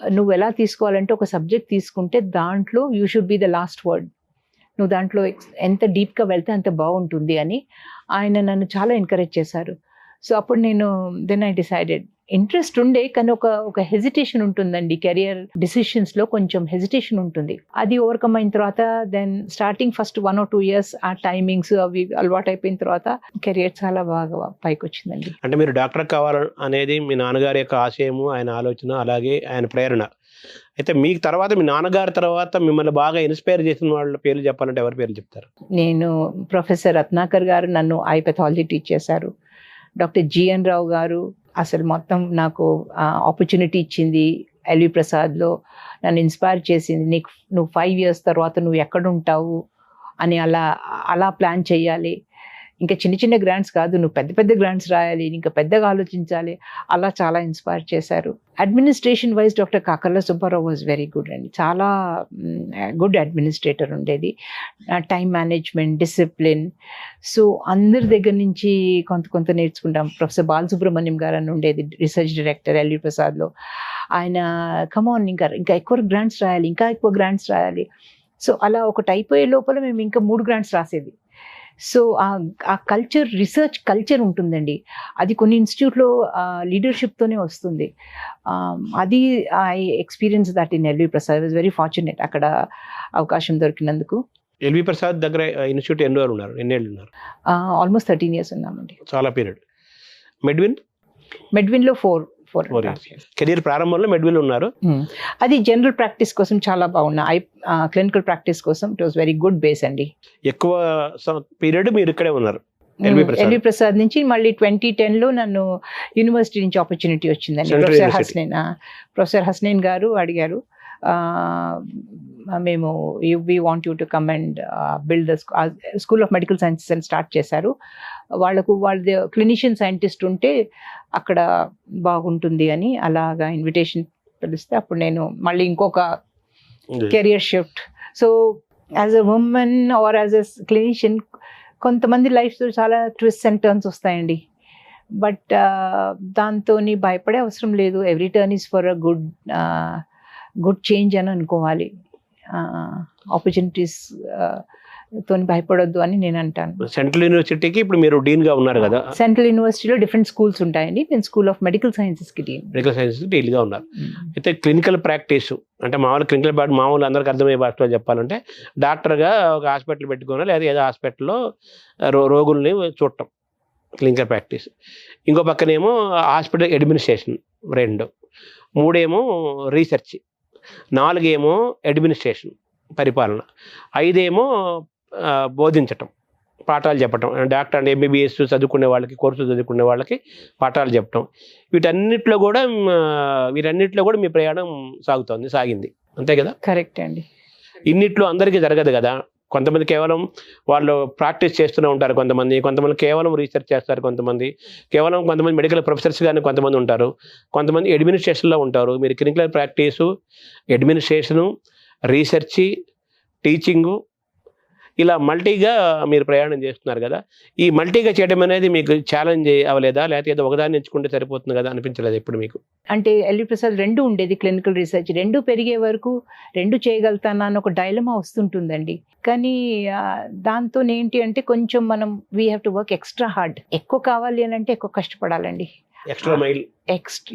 నువ్వు ఎలా తీసుకోవాలంటే ఒక సబ్జెక్ట్ తీసుకుంటే దాంట్లో you should be the last word, నువ్వు దాంట్లో ఎంత డీప్గా వెళ్తే అంత బాగుంటుంది అని ఆయన నన్ను చాలా ఎంకరేజ్ చేశారు. సో అప్పుడు నేను దెన్ ఐ డిసైడెడ్, ఇంట్రెస్ట్ ఉండే కానీ ఒక హెజిటేషన్ ఉంటుందండి, కెరియర్ డిసిషన్స్లో కొంచెం హెజిటేషన్ ఉంటుంది. అది ఓవర్కమ్ అయిన తర్వాత then starting first 1 or 2 years ఆ టైమింగ్స్ అవి అలవాటు అయిపోయిన తర్వాత కెరియర్ చాలా బాగా పైకి వచ్చిందండి. అంటే మీరు డాక్టర్ కావాలని అనేది మీ నాన్నగారి యొక్క ఆశయము, ఆయన ఆలోచన, అలాగే ఆయన ప్రేరణ. అయితే మీకు తర్వాత మీ నాన్నగారి తర్వాత మిమ్మల్ని బాగా ఇన్స్పైర్ చేసిన వాళ్ళ పేర్లు చెప్పాలంటే ఎవరి పేర్లు చెప్తారు? నేను ప్రొఫెసర్ రత్నాకర్ గారు నన్ను ఐ పెథాలజీ టీచ్ చేశారు. డాక్టర్ జిఎన్ రావు గారు అసలు మొత్తం నాకు ఆపర్చునిటీ ఇచ్చింది ఎల్వి ప్రసాద్లో, నన్ను ఇన్స్పైర్ చేసింది. నువ్వు 5 years తర్వాత నువ్వు ఎక్కడ ఉంటావు అని అలా ప్లాన్ చేయాలి, ఇంకా చిన్న చిన్న గ్రాంట్స్ కాదు, నువ్వు పెద్ద పెద్ద గ్రాంట్స్ రాయాలి, ఇంకా పెద్దగా ఆలోచించాలి, అలా చాలా ఇన్స్పైర్ చేశారు. Administration wise doctor Kakarla Subbarao was very good అండి, చాలా గుడ్ అడ్మినిస్ట్రేటర్ ఉండేది. టైం మేనేజ్మెంట్, డిసిప్లిన్, సో అందరి దగ్గర నుంచి కొంత నేర్చుకుంటాం. ప్రొఫెసర్ బాలసుబ్రహ్మణ్యం గారు అని ఉండేది రీసెర్చ్ డైరెక్టర్ ఎల్వి ప్రసాద్లో. ఆయన కమాన్ ఇంకా ఎక్కువ గ్రాంట్స్ రాయాలి, ఇంకా ఎక్కువ గ్రాంట్స్ రాయాలి. సో అలా ఒకటి అయిపోయే లోపల మేము ఇంకా 3 గ్రాంట్స్ రాసేది. సో ఆ కల్చర్, రీసెర్చ్ కల్చర్ ఉంటుందండి, అది కొన్ని ఇన్స్టిట్యూట్లో లీడర్షిప్తోనే వస్తుంది. అది I experience that in LV Prasad. Was very fortunate అక్కడ అవకాశం దొరికినందుకు. ఎల్వి ప్రసాద్ దగ్గర ఇన్స్టిట్యూట్ ఎన్ని రోజులు ఉన్నారు, ఎన్నేళ్ళు ఉన్నారు? ఆల్మోస్ట్ 13 years ఉన్నామండి. చాలా పీరియడ్. మెడ్విన్లో 4 years. కెరీర్ ప్రారంభంలో మెడ్విల్ ఉన్నారు. అది జనరల్ ప్రాక్టీస్ కోసం చాలా బాగున్నా, క్లినికల్ ప్రాక్టీస్ కోసం it was very good base అండి. ఎక్కువ పీరియడ్ మీరు ఇక్కడే ఉన్నారు ఎల్వి ప్రసాద్ నుంచి. మళ్ళీ 2010లో నన్ను యూనివర్సిటీ నుంచి ఆపర్చునిటీ వచ్చిందండి. ప్రొఫెసర్ హస్నైన్ గారు అడిగారు, మేము we want you to come and build the school of medical sciences అని స్టార్ట్ చేశారు. వాళ్ళది క్లినిషియన్ సైంటిస్ట్ ఉంటే అక్కడ బాగుంటుంది అని అలాగా ఇన్విటేషన్ పిలిస్తే అప్పుడు నేను మళ్ళీ ఇంకొక career shift. So as a women or as a clinician కొంతమంది లైఫ్లో చాలా ట్విస్ట్ అండ్ టర్న్స్ వస్తాయండి, బట్ దాంతో భయపడే అవసరం లేదు. Every turn is for a good change అని అనుకోవాలి. ఆపర్చునిటీస్ తోని భయపడొద్దు అని నేను అంటాను. సెంట్రల్ యూనివర్సిటీకి ఇప్పుడు మీరు డీన్గా ఉన్నారు కదా? సెంట్రల్ యూనివర్సిటీలో డిఫరెంట్ స్కూల్స్ ఉంటాయండి. నేను స్కూల్ ఆఫ్ మెడికల్ సైన్సెస్కి డీన్గా ఉన్నారు. అయితే క్లినికల్ ప్రాక్టీస్ అంటే మామూలు అందరికి అర్థమయ్యే భాషలో చెప్పాలంటే డాక్టర్గా ఒక హాస్పిటల్ పెట్టుకోవాలి, లేదా ఏదో హాస్పిటల్లో రోగుల్ని చూడటం క్లినికల్ ప్రాక్టీస్. ఇంకో పక్కనేమో హాస్పిటల్ అడ్మినిస్ట్రేషన్ 2, 3 రీసెర్చ్, 4 అడ్మినిస్ట్రేషన్ పరిపాలన, 5 బోధించటం, పాఠాలు చెప్పటం. డాక్టర్ అంటే ఎంబీబీఎస్ చదువుకునే వాళ్ళకి, కోర్సు చదువుకునే వాళ్ళకి పాఠాలు చెప్పటం. వీటన్నిటిలో కూడా మీ ప్రయాణం సాగింది అంతే కదా? కరెక్ట్ అండి. ఇన్నిట్లో అందరికీ జరగదు కదా. కొంతమంది కేవలం వాళ్ళు ప్రాక్టీస్ చేస్తూనే ఉంటారు, కొంతమంది కేవలం రీసెర్చ్ చేస్తారు, కొంతమంది మెడికల్ ప్రొఫెసర్స్ కానీ కొంతమంది ఉంటారు, కొంతమంది అడ్మినిస్ట్రేషన్లో ఉంటారు. మీరు clinical practice, administration, research, teaching, ఇలా మల్టీగా మీరు ప్రయాణం చేస్తున్నారు కదా. ఈ మల్టీగా చేయడం అనేది మీకు ఛాలెంజ్ అవ్వలేదా, లేకపోతే ఏదో ఒకదాన్ని ఎంచుకుంటే సరిపోతుంది కదా అనిపించలేదు ఇప్పుడు మీకు? అంటే ఎల్వి ప్రసాద్ 2 ఉండేది, క్లినికల్ రీసెర్చ్ 2 పెరిగే వరకు 2 చేయగలుగుతానా అని ఒక డైలమా వస్తుంటుందండి. కానీ దాంతో ఏంటి అంటే కొంచెం మనం we have to work extra hard. ఎక్కువ కావాలి అని అంటే ఎక్కువ కష్టపడాలండి. Extra mile,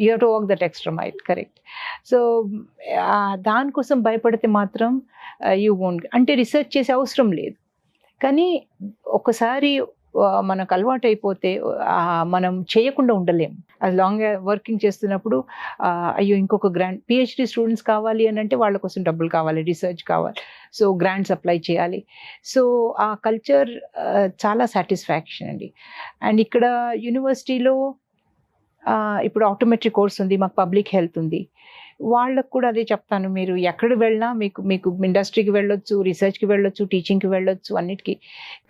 you have to walk that extra mile, correct. So దానికోసం భయపడితే మాత్రం యూ వోంట్, అంటే రీసెర్చ్ చేసే అవసరం లేదు. కానీ ఒకసారి మనకు అలవాటు అయిపోతే మనం చేయకుండా ఉండలేము. అది లాంగ్ వర్కింగ్ చేస్తున్నప్పుడు అయ్యో ఇంకొక గ్రాంట్, పిహెచ్డి స్టూడెంట్స్ కావాలి అని అంటే వాళ్ళ కోసం డబ్బులు కావాలి, రీసెర్చ్ కావాలి, సో గ్రాంట్స్ అప్లై చేయాలి. సో ఆ కల్చర్ చాలా సాటిస్ఫాక్షన్ అండి. అండ్ ఇక్కడ యూనివర్సిటీలో ఇప్పుడు ఆటోమెట్రిక్ కోర్స్ ఉంది, మాకు పబ్లిక్ హెల్త్ ఉంది. వాళ్ళకు కూడా అదే చెప్తాను, మీరు ఎక్కడ వెళ్ళినా మీకు మీకు ఇండస్ట్రీకి వెళ్ళొచ్చు, రీసెర్చ్కి వెళ్ళొచ్చు, టీచింగ్కి వెళ్ళొచ్చు, అన్నిటికీ.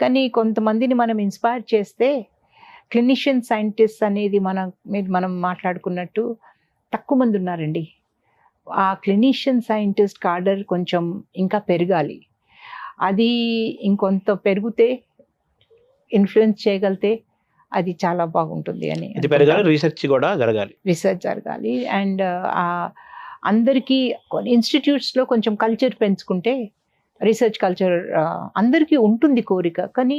కానీ కొంతమందిని మనం ఇన్స్పైర్ చేస్తే క్లినిషియన్ సైంటిస్ట్ అనేది మనం మాట్లాడుకున్నట్టు తక్కువ మంది ఉన్నారండి. ఆ క్లినిషియన్ సైంటిస్ట్ కార్డర్ కొంచెం ఇంకా పెరగాలి. అది ఇంకొంత పెరిగితే, ఇన్ఫ్లుయెన్స్ చేయగలిగితే అది చాలా బాగుంటుంది అని. రీసెర్చ్ కూడా జరగాలి, రీసెర్చ్ జరగాలి. అండ్ అందరికీ ఇన్స్టిట్యూట్స్లో కొంచెం కల్చర్ పెంచుకుంటే, రీసెర్చ్ కల్చర్ అందరికీ ఉంటుంది కోరిక, కానీ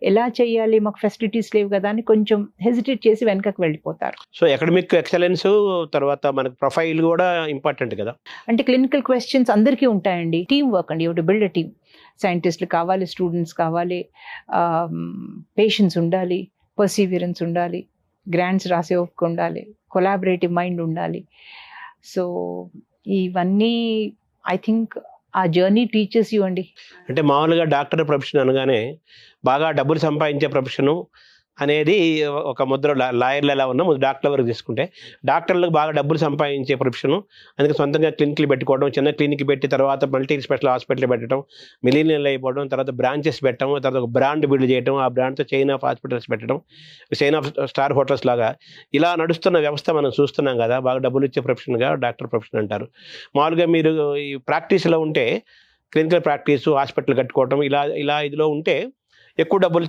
ఎలా చేయాలి, మాకు ఫెసిలిటీస్ లేవు కదా అని కొంచెం హెసిటేట్ చేసి వెనకకు వెళ్ళిపోతారు. సో అకాడమిక్ ఎక్సలెన్స్ తర్వాత మనకు ప్రొఫైల్ కూడా ఇంపార్టెంట్ కదా. అంటే క్లినికల్ క్వశ్చన్స్ అందరికీ ఉంటాయండి. టీమ్ వర్క్ అండి, ఒకటి బిల్డ్ టీమ్. సైంటిస్టులు కావాలి, స్టూడెంట్స్ కావాలి, పేషెన్స్ ఉండాలి, పర్సీవియరెన్స్ ఉండాలి, గ్రాంట్స్ రాసే ఓపిక ఉండాలి, కొలాబరేటివ్ మైండ్ ఉండాలి. సో ఇవన్నీ ఐ థింక్ ఆ జర్నీ టీచర్స్ యూ అండి. అంటే మామూలుగా డాక్టర్ ప్రొఫెషన్ అనగానే బాగా డబ్బులు సంపాదించే ప్రొఫెషను అనేది ఒక ముద్ర. లాయర్లు ఎలా ఉన్నా డాక్టర్ల వరకు తీసుకుంటే డాక్టర్లకు బాగా డబ్బులు సంపాదించే ప్రొఫెషను. అందుకే సొంతంగా క్లినిక్లు పెట్టుకోవడం, చిన్న క్లినిక్ పెట్టి తర్వాత మల్టీ స్పెషల్ హాస్పిటల్ పెట్టడం, మిలీనియల్ అయిపోవడం, తర్వాత బ్రాంచెస్ పెట్టడం, తర్వాత ఒక బ్రాండ్ బిల్డ్ చేయడం, ఆ బ్రాండ్తో చైన్ ఆఫ్ హాస్పిటల్స్ పెట్టడం, చైన్ ఆఫ్ స్టార్ హోటల్స్ లాగా ఇలా నడుస్తున్న వ్యవస్థ మనం చూస్తున్నాం కదా. బాగా డబ్బులు ఇచ్చే ప్రొఫెషన్గా డాక్టర్ ప్రొఫెషన్ అంటారు. మామూలుగా మీరు ఈ ప్రాక్టీస్లో ఉంటే, క్లినికల్ ప్రాక్టీసు, హాస్పిటల్ కట్టుకోవడం, ఇలా ఇదిలో ఉంటే ఎక్కువ డబ్బులు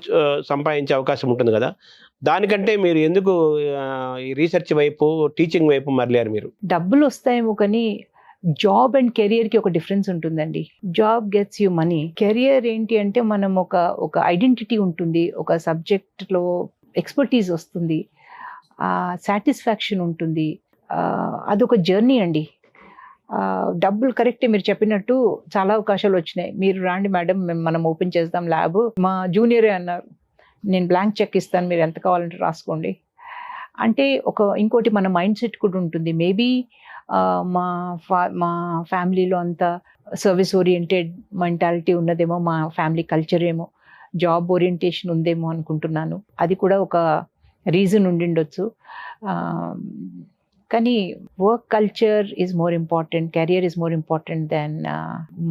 సంపాదించే అవకాశం ఉంటుంది కదా. దానికంటే మీరు ఎందుకు ఈ రీసెర్చ్ వైపు, టీచింగ్ వైపు మరలేరు? మీరు డబ్బులు వస్తాయేమో, కానీ జాబ్ అండ్ కెరియర్కి ఒక డిఫరెన్స్ ఉంటుందండి. Job gets you money. Career ఏంటి అంటే మనం ఒక ఐడెంటిటీ ఉంటుంది, ఒక సబ్జెక్ట్లో ఎక్స్పర్టీస్ వస్తుంది, సాటిస్ఫాక్షన్ ఉంటుంది, అదొక జర్నీ అండి. డబ్బులు కరెక్టే, మీరు చెప్పినట్టు చాలా అవకాశాలు వచ్చినాయి. మీరు రాండి మేడం, మనం ఓపెన్ చేద్దాం ల్యాబ్. మా జూనియరే అన్నారు, నేను బ్లాంక్ చెక్ ఇస్తాను, మీరు ఎంత కావాలంటే రాసుకోండి అంటే. ఇంకోటి మన మైండ్ సెట్ కూడా ఉంటుంది. మేబీ మా ఫ్యామిలీలో అంత సర్వీస్ ఓరియంటెడ్ మెంటాలిటీ ఉన్నదేమో, మా ఫ్యామిలీ కల్చర్ ఏమో, జాబ్ ఓరియంటేషన్ ఉందేమో అనుకుంటున్నాను. అది కూడా ఒక రీజన్ ఉండిండొచ్చు. కానీ work culture is more important, career is more important than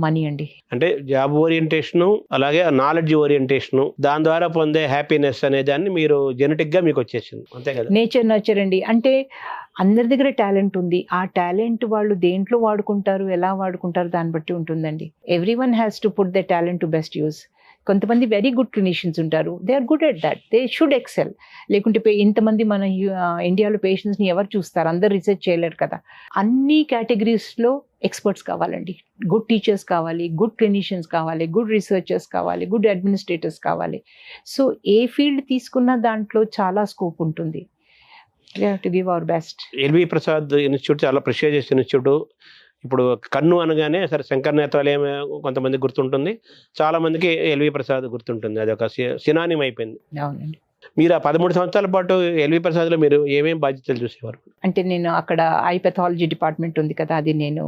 money అండి. అంటే జాబ్ ఓరియంటేషను, అలాగే నాలెడ్జ్ ఓరియంటేషను, దాని ద్వారా పొందే హ్యాపీనెస్ అనే దాన్ని మీరు జెనెటిక్గా మీకు వచ్చేసింది, అంతే కదా. నేచర్ నర్చర్ అండి. అంటే అందరి దగ్గర టాలెంట్ ఉంది. ఆ టాలెంట్ వాళ్ళు దేంట్లో వాడుకుంటారు, ఎలా వాడుకుంటారు, దాన్ని బట్టి ఉంటుందండి. Every one has to put the talent to best use. కొంతమంది వెరీ గుడ్ క్లినిషియన్స్ ఉంటారు, they are good at that, they should excel. లేకుంటే ఇంతమంది మన ఇండియాలో పేషెంట్స్ని ఎవరు చూస్తారు, అందరు రీసెర్చ్ చేయలేరు కదా. అన్ని కేటగిరీస్లో ఎక్స్పర్ట్స్ కావాలండి. గుడ్ టీచర్స్ కావాలి, గుడ్ క్లినిషియన్స్ కావాలి, గుడ్ రీసెర్చర్స్ కావాలి, గుడ్ అడ్మినిస్ట్రేటర్స్ కావాలి. సో ఏ ఫీల్డ్ తీసుకున్నా దాంట్లో చాలా స్కోప్ ఉంటుంది. We have to give our best. LV Prasad institute చాలా ప్రెస్టీజియస్ ఇన్స్టిట్యూట్. ఇప్పుడు కన్ను అనగానే సరే శంకర్ నేత్రాలయం కొంతమంది గుర్తుంటుంది, చాలా మందికి ఎల్వి ప్రసాద్ గుర్తుంటుంది. అది ఒక సినానిమ్ అయిపోయింది. అవునండి. మీరు ఆ 13 సంవత్సరాల పాటు ఎల్వి ప్రసాద్లో మీరు ఏమేమి బాధ్యతలు చూసేవారు? అంటే నేను అక్కడ ఐ పెథాలజీ డిపార్ట్మెంట్ ఉంది కదా, అది నేను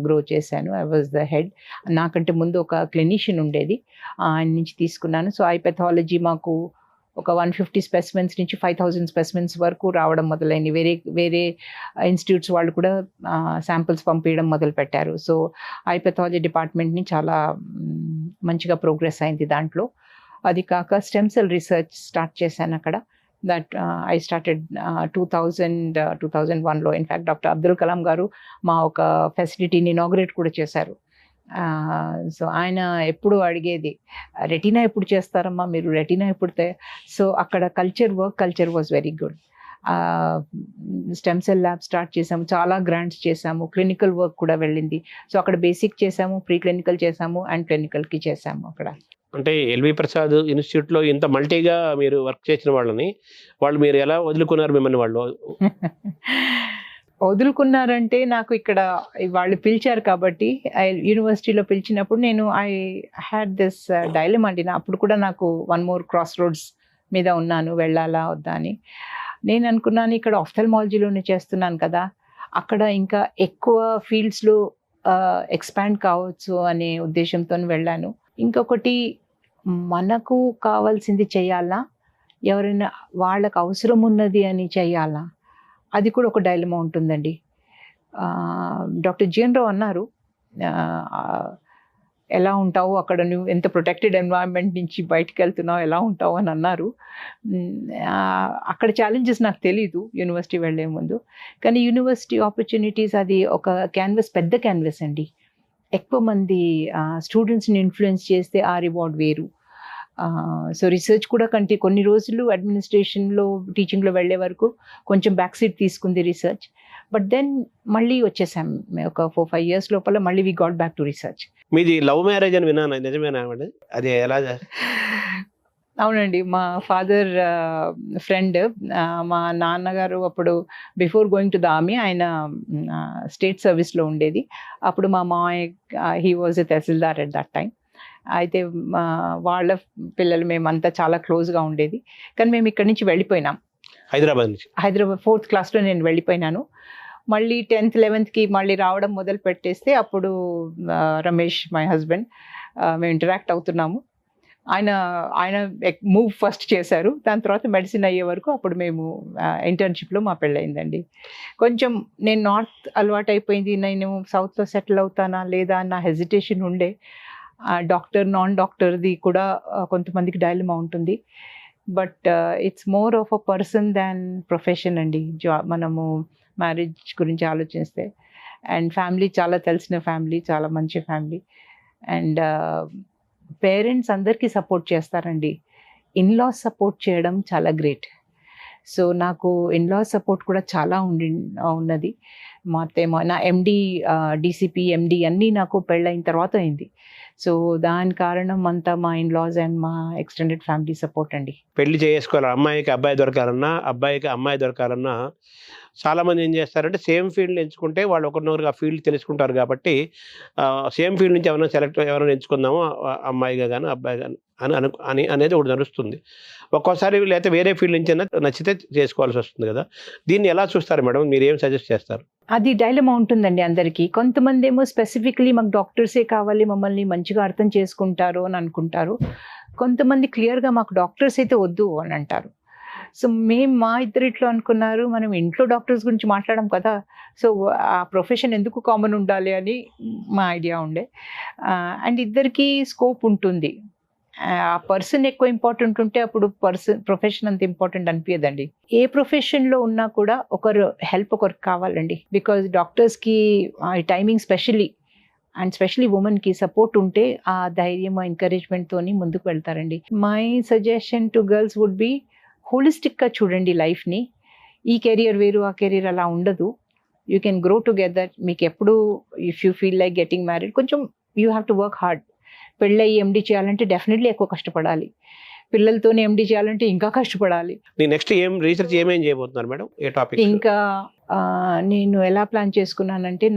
గ్రో చేశాను. I was the head. నాకంటే ముందు ఒక క్లినిషియన్ ఉండేది, ఆయన నుంచి తీసుకున్నాను. సో ఐ పెథాలజీ మాకు ఒక 150 స్పెసిమెన్స్ నుంచి 5000 స్పెసిమెన్స్ వరకు రావడం మొదలైంది. వేరే ఇన్స్టిట్యూట్స్ వాళ్ళు కూడా శాంపిల్స్ పంపించడం మొదలుపెట్టారు. సో ఐ పెథాలజీ డిపార్ట్మెంట్ని చాలా మంచిగా ప్రోగ్రెస్ అయింది దాంట్లో. అది కాక స్టెమ్ సెల్ రీసెర్చ్ స్టార్ట్ చేశాను అక్కడ. దట్ ఐ స్టార్టెడ్ 2001లో. ఇన్ఫ్యాక్ట్ డాక్టర్ అబ్దుల్ కలాం గారు మా ఒక ఫెసిలిటీని ఇనాగ్రేట్ కూడా చేశారు. సో ఆయన ఎప్పుడు అడిగేది, రెటీనా ఎప్పుడు చేస్తారమ్మా మీరు, రెటీనా ఎప్పుడు సో అక్కడ culture was very good. Stem cell lab start చేసాము, చాలా గ్రాంట్స్ చేసాము, క్లినికల్ వర్క్ కూడా వెళ్ళింది. సో అక్కడ బేసిక్ చేసాము, ప్రీ క్లినికల్ చేసాము, అండ్ క్లినికల్కి చేసాము అక్కడ. అంటే ఎల్వి ప్రసాద్ ఇన్స్టిట్యూట్లో ఇంత మల్టీగా మీరు వర్క్ చేసిన వాళ్ళు మీరు ఎలా వదులుకున్నారు మిమ్మల్ని వాళ్ళు? వదులుకున్నారంటే నాకు ఇక్కడ వాళ్ళు పిలిచారు కాబట్టి యూనివర్సిటీలో పిలిచినప్పుడు నేను ఐ హ్యాడ్ దిస్ డైలమ్ అండి. అప్పుడు కూడా నాకు వన్ మోర్ క్రాస్ రోడ్స్ మీద ఉన్నాను, వెళ్ళాలా వద్దా అని. నేను అనుకున్నాను ఇక్కడ ఆఫ్థల్మాలజీలోనే చేస్తున్నాను కదా, అక్కడ ఇంకా ఎక్కువ ఫీల్డ్స్లో ఎక్స్పాండ్ కావచ్చు అనే ఉద్దేశంతో వెళ్ళాను. ఇంకొకటి, మనకు కావాల్సింది చేయాలా, ఎవరైనా వాళ్ళకు అవసరం ఉన్నది అని చేయాలా, అది కూడా ఒక డైలమా ఉంటుందండి. డాక్టర్ జీఎన్ రావు అన్నారు, ఎలా ఉంటావు అక్కడ, నువ్వు ఎంత ప్రొటెక్టెడ్ ఎన్వైరన్మెంట్ నుంచి బయటకు వెళ్తున్నావు, ఎలా ఉంటావు అని అన్నారు. అక్కడ ఛాలెంజెస్ నాకు తెలీదు యూనివర్సిటీ వెళ్ళే ముందు, కానీ యూనివర్సిటీ ఆపర్చునిటీస్ అది ఒక క్యాన్వస్, పెద్ద క్యాన్వస్ అండి. ఎక్కువ మంది స్టూడెంట్స్ని ఇన్ఫ్లుయెన్స్ చేస్తే ఆ రివార్డ్ వేరు. సో రీసెర్చ్ కూడా కొన్ని రోజులు అడ్మినిస్ట్రేషన్లో టీచింగ్లో వెళ్ళే వరకు కొంచెం బ్యాక్ సీట్ తీసుకుంది రీసెర్చ్. బట్ దెన్ మళ్ళీ వచ్చేసాం, ఒక 4-5 years లోపల మళ్ళీ we got back to research. మీది లవ్ మ్యారేజ్ అని విన్నాను, నిజమేనా అండి? అది ఎలా? అవునండి, మా ఫాదర్ ఫ్రెండ్, మా నాన్నగారు అప్పుడు before going to the army ఆయన స్టేట్ సర్వీస్లో ఉండేది. అప్పుడు మా మామయ్య, he was a tahsildar at that time. అయితే వాళ్ళ పిల్లలు మేమంతా చాలా క్లోజ్గా ఉండేది. కానీ మేము ఇక్కడి నుంచి వెళ్ళిపోయినాం, హైదరాబాద్ నుంచి. హైదరాబాద్ 4th classలో నేను వెళ్ళిపోయినాను. మళ్ళీ 10th 11th మళ్ళీ రావడం మొదలు పెట్టేస్తే అప్పుడు రమేష్, మై హస్బెండ్, మేము ఇంటరాక్ట్ అవుతున్నాము. ఆయన మూవ్ ఫస్ట్ చేశారు, దాని తర్వాత మెడిసిన్ అయ్యే వరకు అప్పుడు మేము ఇంటర్న్షిప్లో మా పెళ్ళయిందండి. కొంచెం నేను నార్త్ అలవాటు అయిపోయింది, నేను సౌత్లో సెటిల్ అవుతానా లేదా అన్న హెజిటేషన్ ఉండే. డాక్టర్ నాన్ డాక్టర్ది కూడా కొంతమందికి డైలమా ఉంటుంది. But it's more of a person than profession అండి. మనము మ్యారేజ్ గురించి ఆలోచిస్తే, అండ్ ఫ్యామిలీ చాలా తెలిసిన ఫ్యామిలీ, చాలా మంచి ఫ్యామిలీ, అండ్ పేరెంట్స్ అందరికీ సపోర్ట్ చేస్తారండి. ఇన్లాస్ సపోర్ట్ చేయడం చాలా గ్రేట్. సో నాకు ఇన్లాస్ సపోర్ట్ కూడా చాలా ఉన్నది. మా అత్తేమో, నా ఎండి, డీసీపీ, ఎండి అన్నీ నాకు పెళ్ళైన తర్వాత అయింది. సో దాని కారణం అంతా మా ఇన్లాస్ అండ్ మా ఎక్స్టెండెడ్ ఫ్యామిలీ సపోర్ట్ అండి. పెళ్లి చేసుకోవాలి, అమ్మాయికి అబ్బాయి దొరకాలన్నా, అబ్బాయికి అమ్మాయి దొరకాలన్నా చాలామంది ఏం చేస్తారంటే సేమ్ ఫీల్డ్ ఎంచుకుంటే వాళ్ళు ఒకరినొకరు ఆ ఫీల్డ్ తెలుసుకుంటారు కాబట్టి సేమ్ ఫీల్డ్ నుంచి ఎవరైనా ఎంచుకుందామో అమ్మాయిగా కానీ అబ్బాయి కానీ అనేది ఒకటి నడుస్తుంది. ఒక్కోసారి లేకపోతే వేరే ఫీల్డ్ నుంచి నచ్చితే చేసుకోవాల్సి వస్తుంది కదా. దీన్ని ఎలా చూస్తారు మేడం, మీరు ఏం సజెస్ట్ చేస్తారు? అది డైలమా ఉంటుందండి అందరికీ. కొంతమంది ఏమో స్పెసిఫిక్లీ మాకు డాక్టర్సే కావాలి, మమ్మల్ని మంచిగా అర్థం చేసుకుంటారు అని అనుకుంటారు. కొంతమంది క్లియర్గా మాకు డాక్టర్స్ అయితే వద్దు అని అంటారు. సో మా ఇద్దరిట్లో అనుకున్నారు, మనం ఇంట్లో డాక్టర్స్ గురించి మాట్లాడడం కదా, సో ఆ ప్రొఫెషన్ ఎందుకు కామన్ ఉండాలి అని మా ఐడియా ఉండే. అండ్ ఇద్దరికి స్కోప్ ఉంటుంది. ఆ పర్సన్ ఎక్కువ ఇంపార్టెంట్ ఉంటే అప్పుడు ప్రొఫెషన్ అంత ఇంపార్టెంట్ అనిపించదండి. ఏ ప్రొఫెషన్లో ఉన్నా కూడా ఒకరికి కావాలండి. బికాజ్ డాక్టర్స్కి టైమింగ్ స్పెషలీ ఉమెన్కి సపోర్ట్ ఉంటే ఆ ధైర్యం, ఎంకరేజ్మెంట్తోని ముందుకు వెళ్తారండి. My suggestion to girls would be, హోలిస్టిక్గా చూడండి లైఫ్ని. ఈ కెరియర్ వేరు, ఆ కెరియర్ అలా ఉండదు. You can grow together. మీకు ఎప్పుడు if you feel like getting married, కొంచెం you have to work hard. పెళ్ళయి ఎండి చేయాలంటే డెఫినెట్లీ ఎక్కువ కష్టపడాలి. పిల్లలతోనే ఎండి చేయాలంటే ఇంకా కష్టపడాలి. నెక్స్ట్ రీసెర్చ్ ఏమేం చేయబోతున్నారు మేడం, ఏ టాపిక్? ఇంకా నేను ఎలా ప్లాన్ చేసుకున్నానంటే,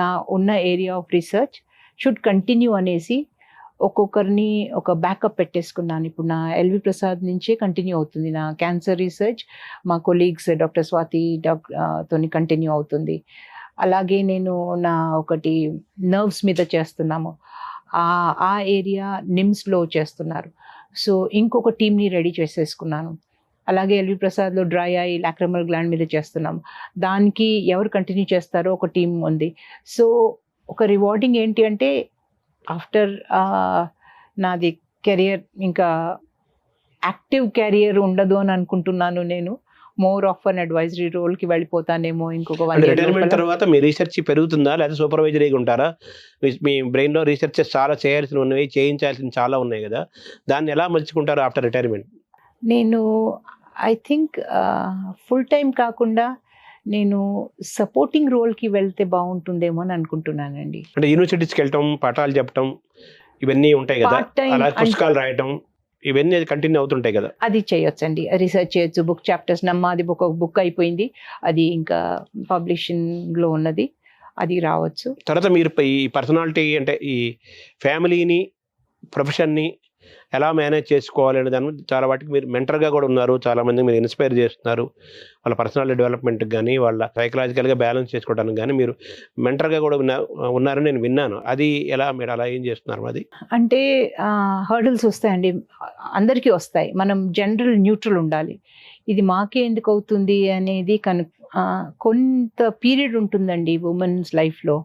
నా ఉన్న area of research should continue అనేసి ఒక్కొక్కరిని ఒక బ్యాకప్ పెట్టేసుకున్నాను. ఇప్పుడు నా ఎల్వి ప్రసాద్ నుంచే కంటిన్యూ అవుతుంది నా క్యాన్సర్ రీసెర్చ్. మా కొలీగ్స్ డాక్టర్ స్వాతి తోని కంటిన్యూ అవుతుంది. అలాగే నేను నా ఒకటి నర్వ్స్ మీద చేస్తున్నాము, ఆ ఏరియా నిమ్స్లో చేస్తున్నారు. సో ఇంకొక టీమ్ని రెడీ చేసేసుకున్నాను. అలాగే ఎల్వి ప్రసాద్లో డ్రై ఐ, లాక్రిమల్ గ్లాండ్ మీద చేస్తున్నాం. దానికి ఎవరు కంటిన్యూ చేస్తారో ఒక టీం ఉంది. సో ఒక రివార్డింగ్ ఏంటి అంటే, ఆఫ్టర్ నాది కెరియర్ ఇంకా యాక్టివ్ కెరియర్ ఉండదు అని అనుకుంటున్నాను. నేను మోర్ ఆఫ్ అన్ అడ్వైజరీ రోల్కి వెళ్ళిపోతానేమో ఇంకొక 1 year. రిటైర్మెంట్ తర్వాత మీ రీసెర్చ్ పెరుగుతుందా, లేదా సూపర్వైజరీగా ఉంటారా? మీ బ్రెయిన్లో రీసెర్చెస్ చాలా చేయాల్సినవి ఉన్నాయి, చేయించాల్సినవి చాలా ఉన్నాయి కదా, దాన్ని ఎలా మలుచుకుంటారు ఆఫ్టర్ రిటైర్మెంట్? నేను ఐ థింక్ ఫుల్ టైం కాకుండా నేను సపోర్టింగ్ రోల్కి వెళ్తే బాగుంటుందేమో అని అనుకుంటున్నానండి. అంటే యూనివర్సిటీస్కి వెళ్ళటం, పాఠాలు చెప్పటం, ఇవన్నీ ఉంటాయి కదా, అలా పుస్తకాలు రాయటం. ఇవన్నీ అది కంటిన్యూ అవుతుంటాయి కదా. అది చేయొచ్చండి, రీసెర్చ్ చేయొచ్చు. బుక్ చాప్టర్స్ నమ్మాది బుక్ అయిపోయింది, అది ఇంకా పబ్లిషింగ్లో ఉన్నది, అది రావచ్చు. తర్వాత మీరు ఈ పర్సనాలిటీ అంటే ఈ ఫ్యామిలీని, ప్రొఫెషన్ని ఎలా మేనేజ్ చేసుకోవాలి అనే దాని మీద చాలా వాటికి మీరు మెంటర్గా కూడా ఉన్నారు. చాలామంది మీరు ఇన్స్పైర్ చేస్తున్నారు. వాళ్ళ పర్సనాలిటీ డెవలప్మెంట్కి కానీ, వాళ్ళ సైకలాజికల్గా బ్యాలెన్స్ చేసుకోవడానికి కానీ మీరు మెంటర్గా కూడా ఉన్నారని నేను విన్నాను. అది ఎలా, మీరు అలా ఏం చేస్తున్నారు? అది అంటే హర్డల్స్ వస్తాయండి, అందరికీ వస్తాయి. మనం జనరల్ న్యూట్రల్ ఉండాలి. ఇది మాకే ఎందుకు అవుతుంది అనేది కొంత పీరియడ్ ఉంటుందండి ఉమెన్స్ లైఫ్లో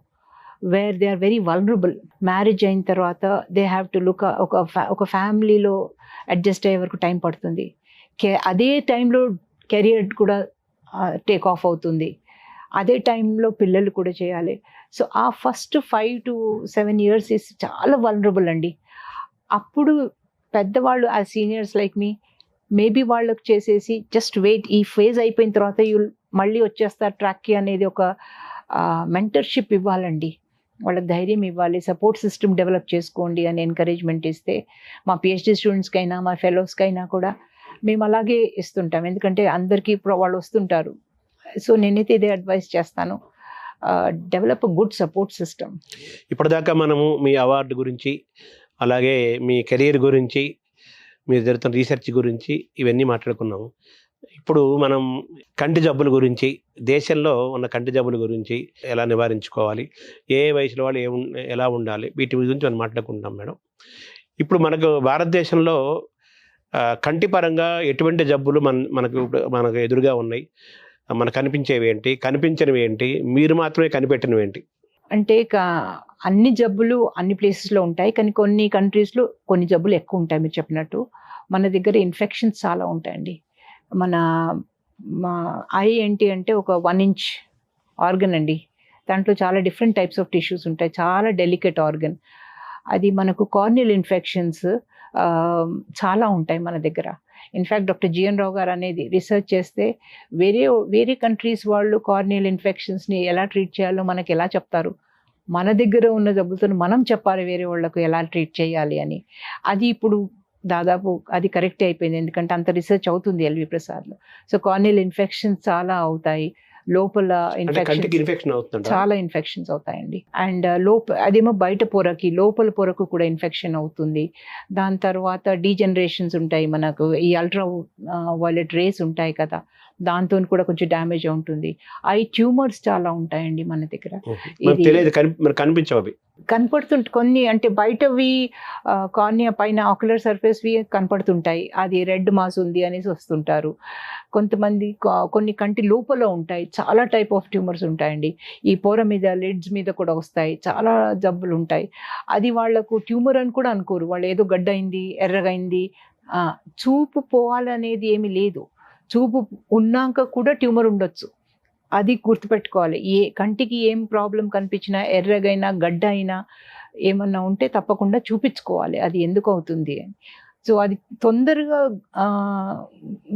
where they are very vulnerable. Marriage అయిన తర్వాత దే హ్యావ్ టు లుక్, ఒక ఫ్యామిలీలో అడ్జస్ట్ అయ్యే వరకు టైం పడుతుంది. అదే టైంలో కెరియర్ కూడా టేక్ ఆఫ్ అవుతుంది, అదే టైంలో పిల్లలు కూడా చేయాలి. సో ఆ ఫస్ట్ 5 to 7 years ఇస్ చాలా వల్నరబుల్ అండి. అప్పుడు పెద్దవాళ్ళు, ఆ సీనియర్స్ లైక్ మీ, మేబీ వాళ్ళకు చేసేసి జస్ట్ వెయిట్, ఈ ఫేజ్ అయిపోయిన తర్వాత మళ్ళీ వచ్చేస్తారు ట్రాక్కి అనేది ఒక మెంటర్షిప్ ఇవ్వాలండి. వాళ్ళకి ధైర్యం ఇవ్వాలి, సపోర్ట్ సిస్టమ్ డెవలప్ చేసుకోండి అని ఎంకరేజ్మెంట్ ఇస్తే, మా పిహెచ్డి స్టూడెంట్స్కైనా మా ఫెలోస్కైనా కూడా మేము అలాగే ఇస్తుంటాం. ఎందుకంటే అందరికీ వాళ్ళు వస్తుంటారు. సో నేనైతే ఇదే అడ్వైస్ చేస్తాను, డెవలప్ గుడ్ సపోర్ట్ సిస్టమ్. ఇప్పటిదాకా మనము మీ అవార్డు గురించి, అలాగే మీ కెరీర్ గురించి, మీరు జరుగుతున్న రీసెర్చ్ గురించి ఇవన్నీ మాట్లాడుకున్నాము. ఇప్పుడు మనం కంటి జబ్బుల గురించి, దేశంలో ఉన్న కంటి జబ్బుల గురించి ఎలా నివారించుకోవాలి, ఏ వయసులో వాళ్ళు ఎలా ఉండాలి, వీటి గురించి మనం మాట్లాడుకుంటాం మేడం. ఇప్పుడు మనకు భారతదేశంలో కంటి పరంగా ఎటువంటి జబ్బులు మనకు ఎదురుగా ఉన్నాయి, మనకు కనిపించేవి ఏంటి, కనిపించనివి ఏంటి, మీరు మాత్రమే కనిపెట్టినవి ఏంటి? అంటే అన్ని జబ్బులు అన్ని ప్లేసెస్లో ఉంటాయి, కానీ కొన్ని కంట్రీస్లో కొన్ని జబ్బులు ఎక్కువ ఉంటాయి. మీరు చెప్పినట్టు మన దగ్గర ఇన్ఫెక్షన్స్ చాలా ఉంటాయండి. మా ఐ ఏంటి అంటే ఒక 1 inch ఆర్గన్ అండి, దాంట్లో చాలా డిఫరెంట్ టైప్స్ ఆఫ్ టిష్యూస్ ఉంటాయి, చాలా డెలికేట్ ఆర్గన్. అది మనకు కార్నియల్ ఇన్ఫెక్షన్స్ చాలా ఉంటాయి మన దగ్గర. ఇన్ఫ్యాక్ట్ డాక్టర్ జిఎన్ రావు గారు అనేది రీసెర్చ్ చేస్తే వేరే కంట్రీస్ వాళ్ళు కార్నియల్ ఇన్ఫెక్షన్స్ని ఎలా ట్రీట్ చేయాలో మనకి ఎలా చెప్తారు, మన దగ్గర ఉన్న జబ్బులతో మనం చెప్పాలి వేరే వాళ్ళకు ఎలా ట్రీట్ చేయాలి అని. అది ఇప్పుడు దాదాపు అది కరెక్ట్ అయిపోయింది, ఎందుకంటే అంత రీసెర్చ్ అవుతుంది ఎల్వి ప్రసాద్లో. సో కార్నియల్ ఇన్ఫెక్షన్స్ చాలా అవుతాయి, లోపల చాలా ఇన్ఫెక్షన్స్ అవుతాయండి. అండ్ అదేమో బయట పొరకి, లోపల పొరకు కూడా ఇన్ఫెక్షన్ అవుతుంది. దాని తర్వాత డీజనరేషన్స్ ఉంటాయి, మనకు ఈ అల్ట్రా వైలెట్ రేస్ ఉంటాయి కదా, దాంతో కూడా కొంచెం డ్యామేజ్ ఉంటుంది. ఐ ట్యూమర్స్ చాలా ఉంటాయండి మన దగ్గర, కనపడుతుంటే కొన్ని, అంటే బయటవి కార్నియా పైన ఆక్యులర్ సర్ఫేస్వి కనపడుతుంటాయి, అది రెడ్ మాస్ ఉంది అనేసి వస్తుంటారు. కొంతమంది కొన్ని కంటి లోపల ఉంటాయి, చాలా టైప్ ఆఫ్ ట్యూమర్స్ ఉంటాయండి. ఈ పొర మీద, లిడ్స్ మీద కూడా వస్తాయి, చాలా జబ్బులు ఉంటాయి. అది వాళ్లకు ట్యూమర్ అని కూడా అనుకోరు, వాళ్ళు ఏదో గడ్డ అయింది, ఎర్రగైంది. చూపు పోవాలనేది ఏమీ లేదు, చూపు ఉన్నాక కూడా ట్యూమర్ ఉండొచ్చు, అది గుర్తుపెట్టుకోవాలి. కంటికి ఏం ప్రాబ్లం కనిపించినా, ఎర్రగైనా గడ్డ అయినా ఏమన్నా ఉంటే తప్పకుండా చూపించుకోవాలి, అది ఎందుకు అవుతుంది అని. సో అది తొందరగా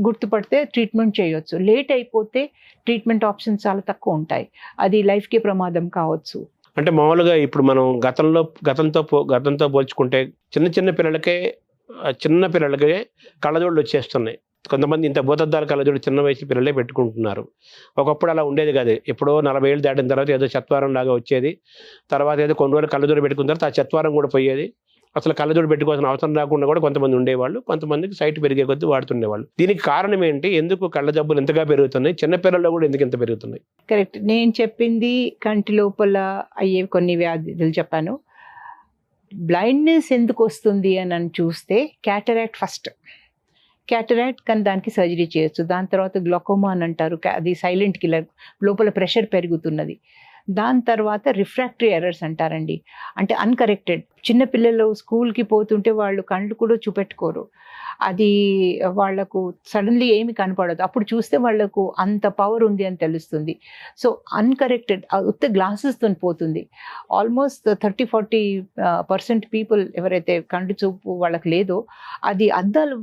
గుర్తుపడితే ట్రీట్మెంట్ చేయొచ్చు, లేట్ అయిపోతే ట్రీట్మెంట్ ఆప్షన్స్ చాలా తక్కువ ఉంటాయి, అది లైఫ్కి ప్రమాదం కావచ్చు. అంటే మామూలుగా ఇప్పుడు మనం గతంతో పోల్చుకుంటే చిన్న పిల్లలకే కళ్ళజోళ్ళు వచ్చేస్తున్నాయి. కొంతమంది ఇంత భూతద్దాల కళ్ళజోడు చిన్న వయసు పిల్లలే పెట్టుకుంటున్నారు. ఒకప్పుడు అలా ఉండేది కాదు, ఎప్పుడో 40 ఏళ్ళు దాటిన తర్వాత ఏదో చత్వారం లాగా వచ్చేది, తర్వాత ఏదో కొన్ని రోజులు కళ్ళజోడు పెట్టుకున్న తర్వాత ఆ చత్వారం కూడా పోయేది, అసలు కళ్ళజోడు పెట్టుకోవాల్సిన అవసరం రాకుండా కూడా కొంతమంది ఉండేవాళ్ళు, కొంతమందికి సైట్ పెరిగే కొద్దీ వాడుతుండేవాళ్ళు. దీనికి కారణం ఏంటి, ఎందుకు కళ్ళ జబ్బులు ఎంతగా పెరుగుతున్నాయి, చిన్నపిల్లల్లో కూడా ఎందుకు ఎంత పెరుగుతున్నాయి? కరెక్ట్, నేను చెప్పింది కంటి లోపల అయ్యే కొన్ని వ్యాధులు చెప్పాను. బ్లైండ్నెస్ ఎందుకు వస్తుంది అని చూస్తే క్యాటరాక్ట్ ఫస్ట్, క్యాటరాక్ట్ కానీ దానికి సర్జరీ చేయొచ్చు. దాని తర్వాత గ్లాకోమా అని అంటారు, అది సైలెంట్ కిల్లర్, లోపల ప్రెషర్ పెరుగుతున్నది. దాని తర్వాత రిఫ్రాక్టరీ ఎర్రర్స్ అంటారండి, అంటే అన్కరెక్టెడ్. చిన్నపిల్లలు స్కూల్కి పోతుంటే వాళ్ళు కళ్ళు కూడా చూపెట్టుకోరు, అది వాళ్లకు సడన్లీ ఏమి కనపడదు, అప్పుడు చూస్తే వాళ్లకు అంత పవర్ ఉంది అని తెలుస్తుంది. సో అన్కరెక్టెడ్ ఉత్త గ్లాసెస్తో పోతుంది. ఆల్మోస్ట్ 30-40% పీపుల్ ఎవరైతే కంటి చూపు వాళ్ళకి లేదో అది అద్దాలు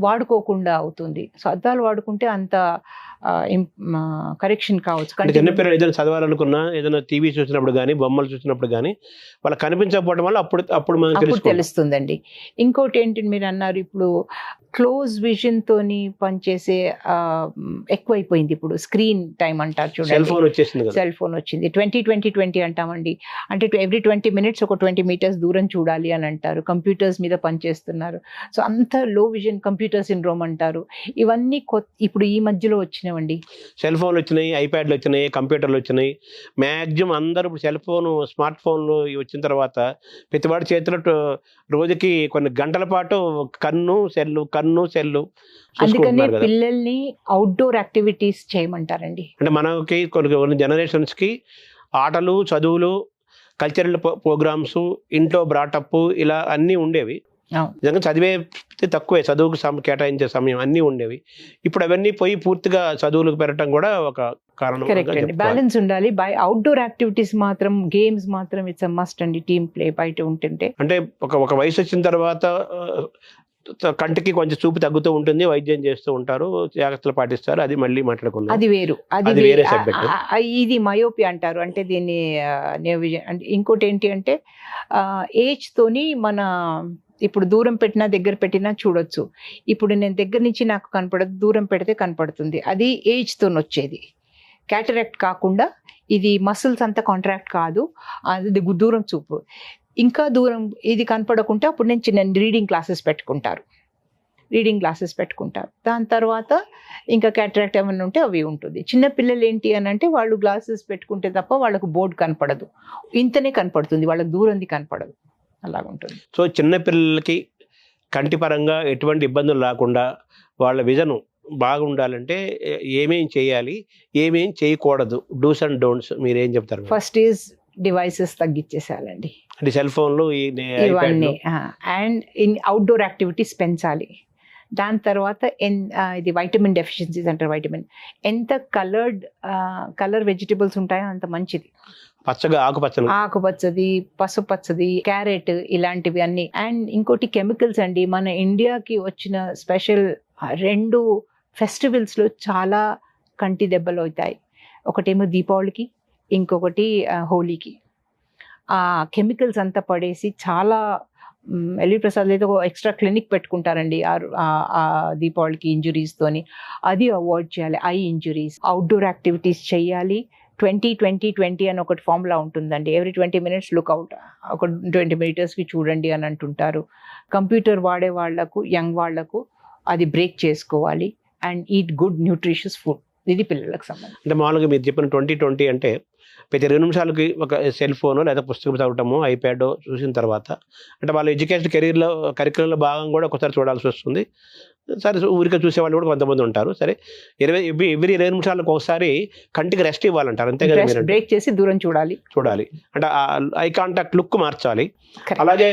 వాడుకోకుండా అవుతుంది. సో అద్దాలు వాడుకుంటే అంత కరెక్షన్ కావచ్చు. చిన్నపిల్లలు ఏదైనా చదవాలనుకున్నా, ఏదైనా టీవీ చూసినప్పుడు కానీ, బొమ్మలు చూసినప్పుడు కానీ వాళ్ళకి కనిపించకపోవడం వల్ల అప్పుడు అప్పుడు మనం అప్పుడు తెలుసుకుంటాం. తెలుస్తుందండి. ఇంకోటి ఏంటి మీరు అన్నారు ఇప్పుడు క్లోజ్ విజన్ తోని పనిచేసే ఎక్కువైపోయింది ఇప్పుడు స్క్రీన్ టైం అంటారు సెల్ చూడండి. ఫోన్ వచ్చేసింది కదా. సెల్ ఫోన్ వచ్చింది 20-20-20 అంటామండి. అంటే ఎవ్రీ 20 minutes ఒక 20 meters దూరం చూడాలి అని అంటారు. కంప్యూటర్స్ మీద పనిచేస్తున్నారు. సో అంత లో విజన్ కంప్యూటర్ సిండ్రోమ్ అంటారు. ఇవన్నీ ఇప్పుడు ఈ మధ్యలో వచ్చినవండి. సెల్ ఫోన్లు వచ్చినాయి, ఐప్యాడ్లు వచ్చినాయి, కంప్యూటర్లు వచ్చినాయి. మ్యాక్సిమం అందరూ ఇప్పుడు సెల్ ఫోను, స్మార్ట్ ఫోన్లు వచ్చిన తర్వాత ప్రతివాడి చేతిలో రోజుకి కొన్ని గంటల పాటు కన్ను సెల్లు అందుకనే చూసుకుంటున్నారు కదా. పిల్లల్ని అవుట్డోర్ యాక్టివిటీస్ చేయమంటారండి. అంటే మనకి కొన్ని జనరేషన్స్కి ఆటలు, చదువులు, కల్చరల్ ప్రోగ్రామ్స్, ఇంట్లో బ్రాటప్ ఇలా అన్నీ ఉండేవి. అవును. నిజంగా చదివే తక్కువే, చదువుకు కేటాయించే సమయం అన్నీ ఉండేవి. ఇప్పుడు అవన్నీ పోయి పూర్తిగా చదువులకు పెరగటం కూడా ఒక కారణం. కరెక్ట్ అండి. బ్యాలెన్స్ ఉండాలి. బై అవుట్డోర్ యాక్టివిటీస్ మాత్రం, గేమ్స్ మాత్రం ఇట్స్ అ మస్ట్ అండి. టీమ్ ప్లే బయట ఉంటుంటే. అంటే ఒక వయసు వచ్చిన తర్వాత కంటికి కొంచెం చూపు తగ్గుతూ ఉంటుంది, వైద్యం చేస్తూ ఉంటారు, జాగ్రత్తలు పాటిస్తారు, అది మళ్ళీ మాట్లాడుకుందాం. అది వేరు. అది వేరే సబ్జెక్ట్. ఇది మయోపి అంటారు. అంటే దీన్ని అంటే ఇంకోటి ఏంటి అంటే ఏజ్ తోని మన ఇప్పుడు దూరం పెట్టినా దగ్గర పెట్టినా చూడొచ్చు. ఇప్పుడు నేను దగ్గర నుంచి నాకు కనపడదు, దూరం పెడితే కనపడుతుంది. అది ఏజ్ తోని వచ్చేది. క్యాటరాక్ట్ కాకుండా ఇది మసిల్స్ అంతా కాంట్రాక్ట్ కాదు, అది దూరం చూపు. ఇంకా దూరం ఇది కనపడకుంటే అప్పుడు నేను చిన్న రీడింగ్ క్లాసెస్ పెట్టుకుంటారు. దాని తర్వాత ఇంకా క్యాటరాక్ట్ ఏమైనా ఉంటే అవి ఉంటుంది. చిన్న పిల్లలు ఏంటి అని అంటే వాళ్ళు గ్లాసెస్ పెట్టుకుంటే తప్ప వాళ్ళకు బోర్డు కనపడదు, ఇంతనే కనపడుతుంది, వాళ్ళకి దూరంది కనపడదు, అలాగుంటుంది. సో చిన్న పిల్లలకి కంటి పరంగా ఎటువంటి ఇబ్బందులు రాకుండా వాళ్ళ విజన్ బాగుండాలంటే ఏమేం చేయాలి, ఏమేం చేయకూడదు, డూస్ అండ్ డోంట్స్ మీరేం చెప్తారు? ఫస్ట్ ఈజ్ డివైసెస్ తగ్గించేసాలండి, అంటే సెల్ ఫోన్లు, ఇవన్నీ. అండ్ ఇన్ అవుట్డోర్ యాక్టివిటీస్ పెంచాలి. దాని తర్వాత ఇది వైటమిన్ డెఫిషియన్సీస్ అంటారు. వైటమిన్ ఎంత కలర్ వెజిటబుల్స్ ఉంటాయో అంత మంచిది. పచ్చగా ఆకుపచ్చది, పసుపచ్చది, క్యారెట్, ఇలాంటివి అన్ని. అండ్ ఇంకోటి కెమికల్స్ అండి. మన ఇండియాకి వచ్చిన స్పెషల్ 2 ఫెస్టివల్స్లో చాలా కంటి దెబ్బలు అవుతాయి. ఒకటేమో దీపావళికి, ఇంకొకటి హోలీకి. ఆ కెమికల్స్ అంతా పడేసి చాలా ఎల్వి ప్రసాద్ ఏదో ఎక్స్ట్రా క్లినిక్ పెట్టుకుంటారండి ఆ దీపావళికి ఇంజురీస్తోని. అది అవాయిడ్ చేయాలి. I injuries. అవుట్డోర్ యాక్టివిటీస్ చేయాలి. 20-20-20 అని ఒకటి ఫార్ములా ఉంటుందండి. ఎవ్రీ 20 minutes లుక్అవుట్, ఒక 20 meters చూడండి అని అంటుంటారు. కంప్యూటర్ వాడే వాళ్లకు, యంగ్ వాళ్లకు అది బ్రేక్ చేసుకోవాలి. And eat good nutritious food. ఇది పిల్లలకు సంబంధించి. అంటే మామూలుగా మీరు చెప్పిన 20-20 అంటే ప్రతి 2 నిమిషాలకి ఒక సెల్ ఫోను లేదా పుస్తకం చదవటము, ఐప్యాడ్ చూసిన తర్వాత అంటే వాళ్ళ ఎడ్యుకేషన్ కరిక్యులంలో భాగం కూడా ఒకసారి చూడాల్సి వస్తుంది. సరే ఊరికే చూసేవాళ్ళు కూడా కొంతమంది ఉంటారు. సరే ఎవ్రీ 20 నిమిషాలకు ఒకసారి కంటికి రెస్ట్ ఇవ్వాలంటారు, అంతే కదా? మీరు బ్రేక్ చేసి దూరం చూడాలి. అంటే ఐ కాంటాక్ట్ లుక్ మార్చాలి. అలాగే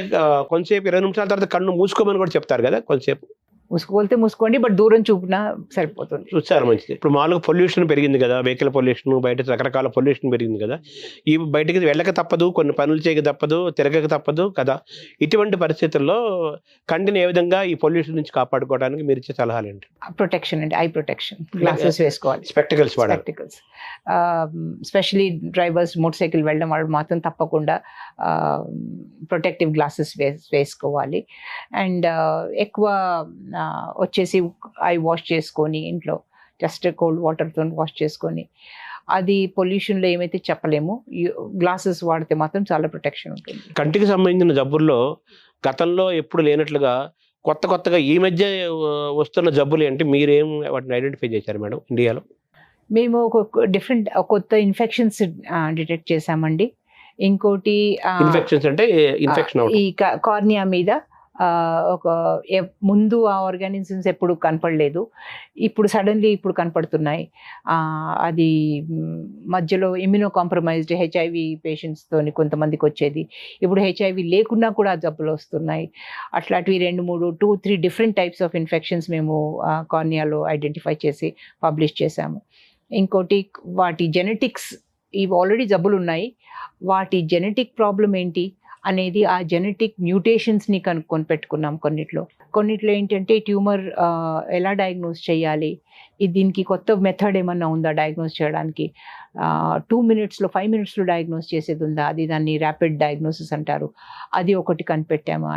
కొంతసేపు 20 నిమిషాల తర్వాత కన్ను మూసుకోమని కూడా చెప్తారు కదా. కొంతసేపు మూసుకోండి, బట్ దూరం చూపినా సరిపోతుంది. చూస్తారు, మంచిది. ఇప్పుడు మామూలుగా పొల్యూషన్ పెరిగింది కదా, వెహికల్ పొల్యూషన్, బయట రకరకాల పొల్యూషన్ పెరిగింది కదా. ఈ బయటకి వెళ్ళక తప్పదు, కొన్ని పనులు చేయక తప్పదు, తిరగక తప్పదు కదా. ఇటువంటి పరిస్థితుల్లో కంటిని ఏ విధంగా ఈ పొల్యూషన్ నుంచి కాపాడుకోవడానికి మీరు ఇచ్చే సలహాలు ఏంటి? ప్రొటెక్షన్ అండి, ఐ ప్రొటెక్షన్, గ్లాసెస్ వేసుకోవాలి, spectacles especially drivers, motor cycle వెళ్ళడం వాళ్ళు మాత్రం తప్పకుండా ప్రొటెక్టివ్ గ్లాసెస్ వేసుకోవాలి. అండ్ ఎక్కువ వచ్చేసి ఐ వాష్ చేసుకొని ఇంట్లో జస్ట్ కోల్డ్ వాటర్తో వాష్ చేసుకొని, అది పొల్యూషన్లో ఏమైతే చెప్పలేము, గ్లాసెస్ వాడితే మాత్రం చాలా ప్రొటెక్షన్ ఉంటుంది. కంటికి సంబంధించిన జబ్బుల్లో గతంలో ఎప్పుడు లేనట్లుగా కొత్తగా ఈ మధ్య వస్తున్న జబ్బులు ఏంటి, మీరేం వాటిని ఐడెంటిఫై చేశారు మేడం ఇండియాలో? మేము కొత్త ఇన్ఫెక్షన్స్ డిటెక్ట్ చేసామండి. ఇంకోటి ఇన్ఫెక్షన్స్ అంటే ఈ కార్నియా మీద ముందు ఆ ఆర్గానిజమ్స్ ఎప్పుడు కనపడలేదు, ఇప్పుడు సడన్లీ ఇప్పుడు కనపడుతున్నాయి. అది మధ్యలో ఇమ్యూనో కాంప్రమైజ్డ్ హెచ్ఐవి పేషెంట్స్తోని కొంతమందికి వచ్చేది, ఇప్పుడు హెచ్ఐవి లేకున్నా కూడా జబ్బులు వస్తున్నాయి. అట్లాంటివి 2-3 డిఫరెంట్ టైప్స్ ఆఫ్ ఇన్ఫెక్షన్స్ మేము కార్నియాలో ఐడెంటిఫై చేసి పబ్లిష్ చేశాము. ఇంకోటి వాటి జెనెటిక్స్, ఇవి ఆల్రెడీ జబ్బులు ఉన్నాయి, వాటి జెనెటిక్ ప్రాబ్లం ఏంటి అనేది ఆ జెనెటిక్ మ్యూటేషన్స్ని కనుక్కొని పెట్టుకున్నాం. కొన్నిట్లో ఏంటంటే ట్యూమర్ ఎలా డయాగ్నోస్ చేయాలి, దీనికి కొత్త మెథడ్ ఏమన్నా ఉందా డయాగ్నోస్ చేయడానికి, 2 మినిట్స్లో 5 మినిట్స్లో డయాగ్నోస్ చేసేది ఉందా, అది దాన్ని ర్యాపిడ్ డయాగ్నోసిస్ అంటారు, అది ఒకటి కనిపెట్టాము.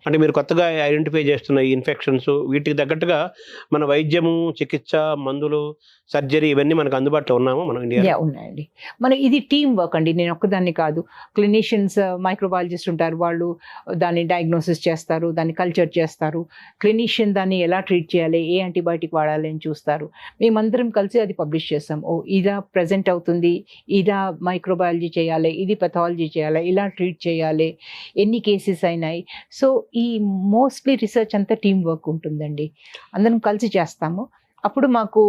అంటే మీరు కొత్తగా ఐడెంటిఫై చేస్తున్న ఈ ఇన్ఫెక్షన్స్ వీటికి తగ్గట్టుగా మన వైద్యము, చికిత్స, మందులు, సర్జరీ ఇవన్నీ మనకు అందుబాటులో ఉన్నాము మనం ఇండియా ఉన్నాయండి. ఇది టీమ్ వర్క్ అండి, నేను ఒక్కదాన్ని కాదు. క్లినీషియన్స్, మైక్రోబయాలజిస్ట్ ఉంటారు, వాళ్ళు దాన్ని డయాగ్నోసిస్ చేస్తారు, దాన్ని కల్చర్ చేస్తారు. క్లినీషియన్ దాన్ని ఎలా ట్రీట్ చేయాలి, ఏ యాంటీబయాటిక్ వాడాలి అని చూస్తారు. మేమందరం కలిసి అది పబ్లిష్ చేస్తాం. ఇదా ప్రజెంట్ అవుతుంది, ఇదా మైక్రోబయాలజీ చేయాలి, ఇది పెథాలజీ చేయాలి, ఇలా ట్రీట్ చేయాలి, ఎన్ని కేసెస్ అయినాయి. సో ఈ మోస్ట్లీ రీసెర్చ్ అంతా టీమ్ వర్క్ ఉంటుందండి, అందరం కలిసి చేస్తాము. అప్పుడు మాకు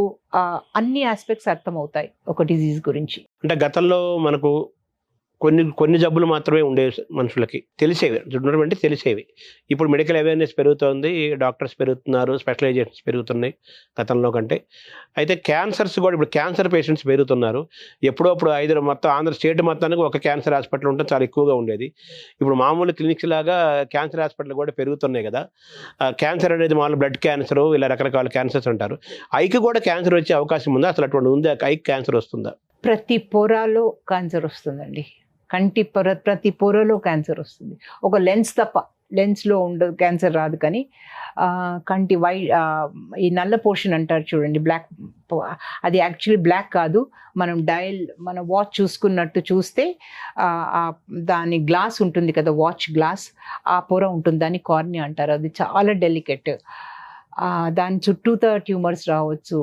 అన్ని ఆస్పెక్ట్స్ అర్థమవుతాయి ఒక డిజీజ్ గురించి. అంటే గతంలో మనకు కొన్ని జబ్బులు మాత్రమే ఉండేవి, మనుషులకి తెలిసేవి, ఉన్నటువంటి తెలిసేవి. ఇప్పుడు మెడికల్ అవేర్నెస్ పెరుగుతోంది, డాక్టర్స్ పెరుగుతున్నారు, స్పెషలైజేషన్స్ పెరుగుతున్నాయి గతంలో కంటే. అయితే క్యాన్సర్స్ కూడా, ఇప్పుడు క్యాన్సర్ పేషెంట్స్ పెరుగుతున్నారు. ఎప్పుడప్పుడు మొత్తం ఆంధ్ర స్టేట్ మొత్తానికి ఒక క్యాన్సర్ హాస్పిటల్ ఉంటే చాలా ఎక్కువగా ఉండేది. ఇప్పుడు మామూలు క్లినిక్స్ లాగా క్యాన్సర్ హాస్పిటల్ కూడా పెరుగుతున్నాయి కదా. క్యాన్సర్ అనేది మామూలు బ్లడ్ క్యాన్సర్, ఇలా రకరకాల క్యాన్సర్స్ అంటారు. ఐకి కూడా క్యాన్సర్ వచ్చే అవకాశం ఉందా? అసలు అటువంటి ఉందా? ఐకి క్యాన్సర్ వస్తుందా? ప్రతి పొరలో క్యాన్సర్ వస్తుందండి. ప్రతి పొరలో క్యాన్సర్ వస్తుంది. ఒక లెన్స్ తప్ప, లెన్స్లో క్యాన్సర్ రాదు, కానీ కంటి ఈ నల్ల పోర్షన్ అంటారు చూడండి, బ్లాక్, అది యాక్చువల్లీ బ్లాక్ కాదు. మన వాచ్ చూసుకున్నట్టు చూస్తే దాని గ్లాస్ ఉంటుంది కదా, వాచ్ గ్లాస్, ఆ పొర ఉంటుంది, దాన్ని కార్నియా అంటారు. అది చాలా డెలికేట్. దాని చుట్టూతా ట్యూమర్స్ రావచ్చు.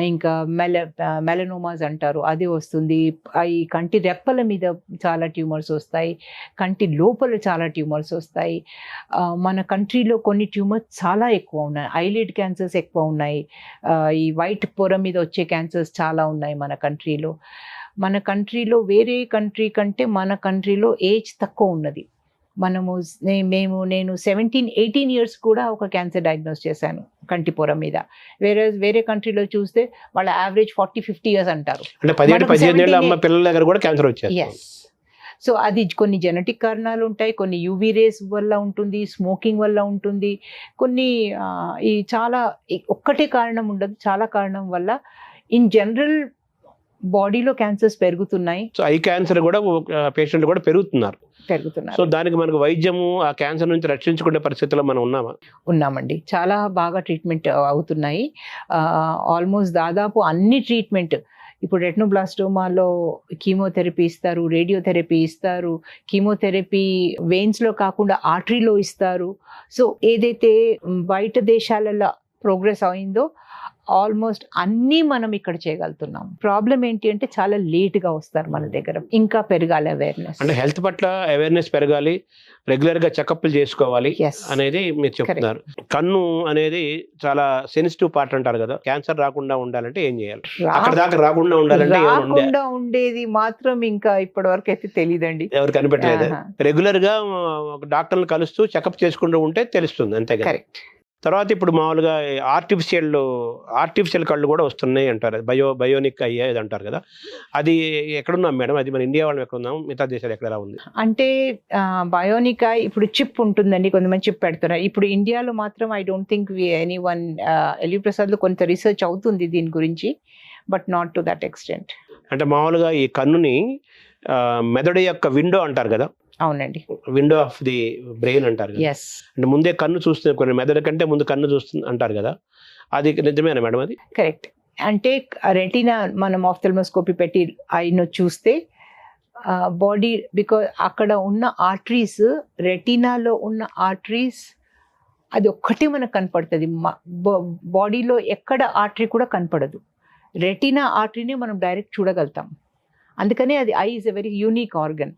ఇంకా మెలనోమాస్ అంటారు, అది వస్తుంది. ఈ కంటి రెప్పల మీద చాలా ట్యూమర్స్ వస్తాయి, కంటి లోపల చాలా ట్యూమర్స్ వస్తాయి. మన కంట్రీలో కొన్ని ట్యూమర్స్ చాలా ఎక్కువ ఉన్నాయి, ఐలిడ్ క్యాన్సర్స్ ఎక్కువ ఉన్నాయి, ఈ వైట్ పొర మీద వచ్చే క్యాన్సర్స్ చాలా ఉన్నాయి మన కంట్రీలో. మన కంట్రీలో వేరే కంట్రీ కంటే మన కంట్రీలో ఏజ్ తక్కువ ఉన్నది. నేను 17-18 ఇయర్స్ కూడా ఒక క్యాన్సర్ డయాగ్నోస్ చేశాను కంటి పొర మీద. వేరే కంట్రీలో చూస్తే వాళ్ళ యావరేజ్ 40-50 ఇయర్స్ అంటారు. పిల్లల దగ్గర కూడా క్యాన్సర్ వచ్చేది. సో అది కొన్ని జెనెటిక్ కారణాలు ఉంటాయి, కొన్ని యూవీ రేస్ వల్ల ఉంటుంది, స్మోకింగ్ వల్ల ఉంటుంది, కొన్ని ఈ చాలా ఒక్కటే కారణం ఉండదు, చాలా కారణం వల్ల ఇన్ జనరల్ బాడీలో క్యాన్సర్స్ పెరుగుతున్నాయి. సో ఐ క్యాన్సర్ కూడా పేషెంట్లు కూడా పెరుగుతున్నారు. సో దానికి మనకు వైద్యము ఆ క్యాన్సర్ నుంచి రక్షించుకునే పరిస్థితుల్లో మనం ఉన్నామండి. చాలా బాగా ట్రీట్మెంట్ అవుతున్నాయి. ఆల్మోస్ట్ దాదాపు అన్ని ట్రీట్మెంట్, ఇప్పుడు రెటినోబ్లాస్టోమాలో కీమోథెరపీ ఇస్తారు, రేడియోథెరపీ ఇస్తారు, కీమోథెరపీ వెయిన్స్లో కాకుండా ఆర్టరీలో ఇస్తారు. సో ఏదైతే బయట దేశాలలో ప్రోగ్రెస్ అయిందో ఆల్మోస్ట్ అన్నీ మనం ఇక్కడ చేయగలుగుతున్నాం. ప్రాబ్లం ఏంటి అంటే చాలా లేట్గా వస్తారు మన దగ్గర. ఇంకా పెరగాలి అవేర్నెస్, అంటే హెల్త్ పట్ల అవేర్నెస్ పెరగాలి, రెగ్యులర్గా చెకప్లు చేసుకోవాలి అనేది మీరు చెప్తున్నారు. కన్ను అనేది చాలా సెన్సిటివ్ పార్ట్ అంటారు కదా, క్యాన్సర్ రాకుండా ఉండాలంటే ఏం చేయాలి? అక్కడ దాకా రాకుండా ఉండాలంటే ఉండేది మాత్రం ఇంకా ఇప్పటి వరకు అయితే తెలియదండి, ఎవరు కనిపెట్టలేదు. రెగ్యులర్గా డాక్టర్లు కలుస్తూ చెకప్ చేసుకుంటూ ఉంటే తెలుస్తుంది, అంతే కదా. తర్వాత ఇప్పుడు మామూలుగా ఆర్టిఫిషియల్ కళ్ళు కూడా వస్తున్నాయి అంటారు, బయోనిక్ అయ్యేది అంటారు కదా. అది ఎక్కడున్నాం మేడం? అది మన ఇండియా వాళ్ళం ఎక్కడ ఉన్నాం, మిగతా దేశాలు ఎక్కడ ఉంది? అంటే బయోనిక్ ఇప్పుడు చిప్ ఉంటుందండి, కొంతమంది చిప్ పెడుతున్నారు. ఇప్పుడు ఇండియాలో మాత్రం ఐ డోంట్ థింక్ ఎల్వి ప్రసాద్లో కొంత రీసెర్చ్ అవుతుంది దీని గురించి, but not to that extent. అంటే మామూలుగా ఈ కన్నుని మెదడు యొక్క విండో అంటారు కదా. అవునండి, విండో ఆఫ్ ది బ్రెయిన్ అంటారు కదా. అంటే ముందే కన్ను చూస్తుంది, కొన్ని మెదడు కంటే ముందు కన్ను చూస్తుంది అంటారు కదా, అది నిజమేనా మేడం? అది కరెక్ట్. అంటే రెటీనా మనం ఆఫ్థల్మోస్కోపీ పెట్టి అయిన చూస్తే బాడీ, బికాజ్ అక్కడ ఉన్న ఆర్టరీస్, రెటీనాలో ఉన్న ఆర్టరీస్ అది ఒక్కటే మనకు కనపడుతుంది. బాడీలో ఎక్కడ ఆర్టరీ కూడా కనపడదు, రెటీనా ఆర్టరీని మనం డైరెక్ట్ చూడగలుగుతాం. అందుకనే అది I is a very unique organ.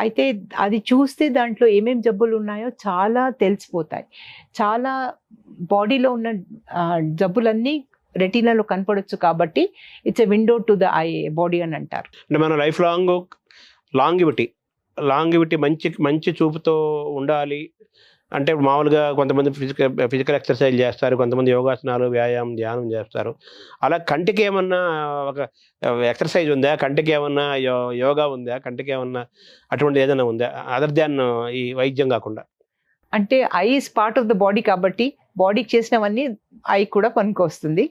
అయితే అది చూస్తే దాంట్లో ఏమేమి జబ్బులు ఉన్నాయో చాలా తెలిసిపోతాయి. చాలా బాడీలో ఉన్న జబ్బులన్నీ రెటీనాలో కనపడవచ్చు, కాబట్టి it's a window to the I body అని అంటారు. అంటే మన లైఫ్ లాంగివిటీ మంచి చూపుతో ఉండాలి అంటే మామూలుగా కొంతమంది ఫిజికల్ ఎక్సర్సైజ్ చేస్తారు, కొంతమంది యోగాసనాలు, వ్యాయామం, ధ్యానం చేస్తారు. అలా కంటికి ఏమన్నా ఒక ఎక్సర్సైజ్ ఉందా? కంటికి ఏమన్నా యోగా ఉందా? కంటికి ఏమన్నా అటువంటి ఏదైనా ఉందా అదర్ దాన్ ఈ వైద్యం కాకుండా? అంటే eye is part of the body కాబట్టి బాడీకి చేసినవన్నీ ఐ కూడా పనికి వస్తుంది.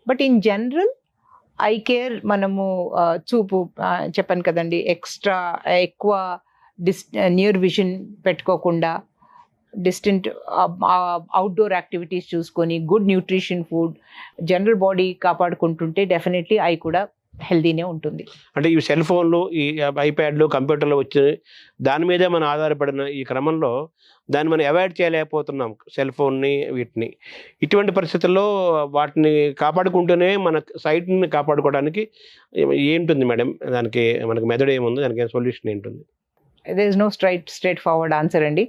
But in general eye care మనము చూపు చెప్పాను కదండి, ఎక్కువ నియర్ విజన్ పెట్టుకోకుండా డిస్టెంట్ అవుట్డోర్ యాక్టివిటీస్ చూసుకొని good nutrition food, general body కాపాడుకుంటుంటే డెఫినెట్లీ ఐ కూడా హెల్దీనే ఉంటుంది. అంటే ఈ సెల్ ఫోన్లు, ఈ ఐప్యాడ్లు, కంప్యూటర్లు వచ్చి దాని మీదే మనం ఆధారపడిన ఈ క్రమంలో దాన్ని మనం అవాయిడ్ చేయలేకపోతున్నాం, సెల్ ఫోన్ని వీటిని. ఇటువంటి పరిస్థితుల్లో వాటిని కాపాడుకుంటూనే మన సైట్ని కాపాడుకోవడానికి ఏంటుంది మేడం? దానికి మనకి మెథడ్ ఏముంది? దానికి సొల్యూషన్ ఏంటుంది? There is no straight forward answer అండి.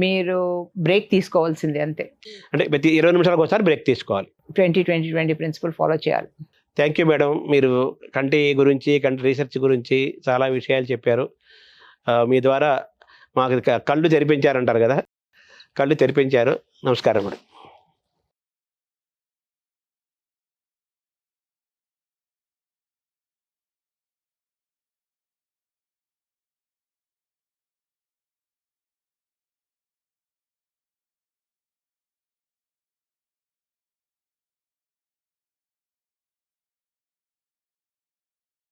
మీరు బ్రేక్ తీసుకోవాల్సిందే అంతే. అంటే ప్రతి 20 నిమిషాలకు ఒకసారి బ్రేక్ తీసుకోవాలి. 20-20-20 ప్రిన్సిపల్ ఫాలో చేయాలి. Thank you madam. మీరు కంటి గురించి, కంటి రీసెర్చ్ గురించి చాలా విషయాలు చెప్పారు. మీ ద్వారా మాకు కళ్ళు తెరిపించారంటారు కదా, కళ్ళు తెరిపించారు. నమస్కారం మేడం.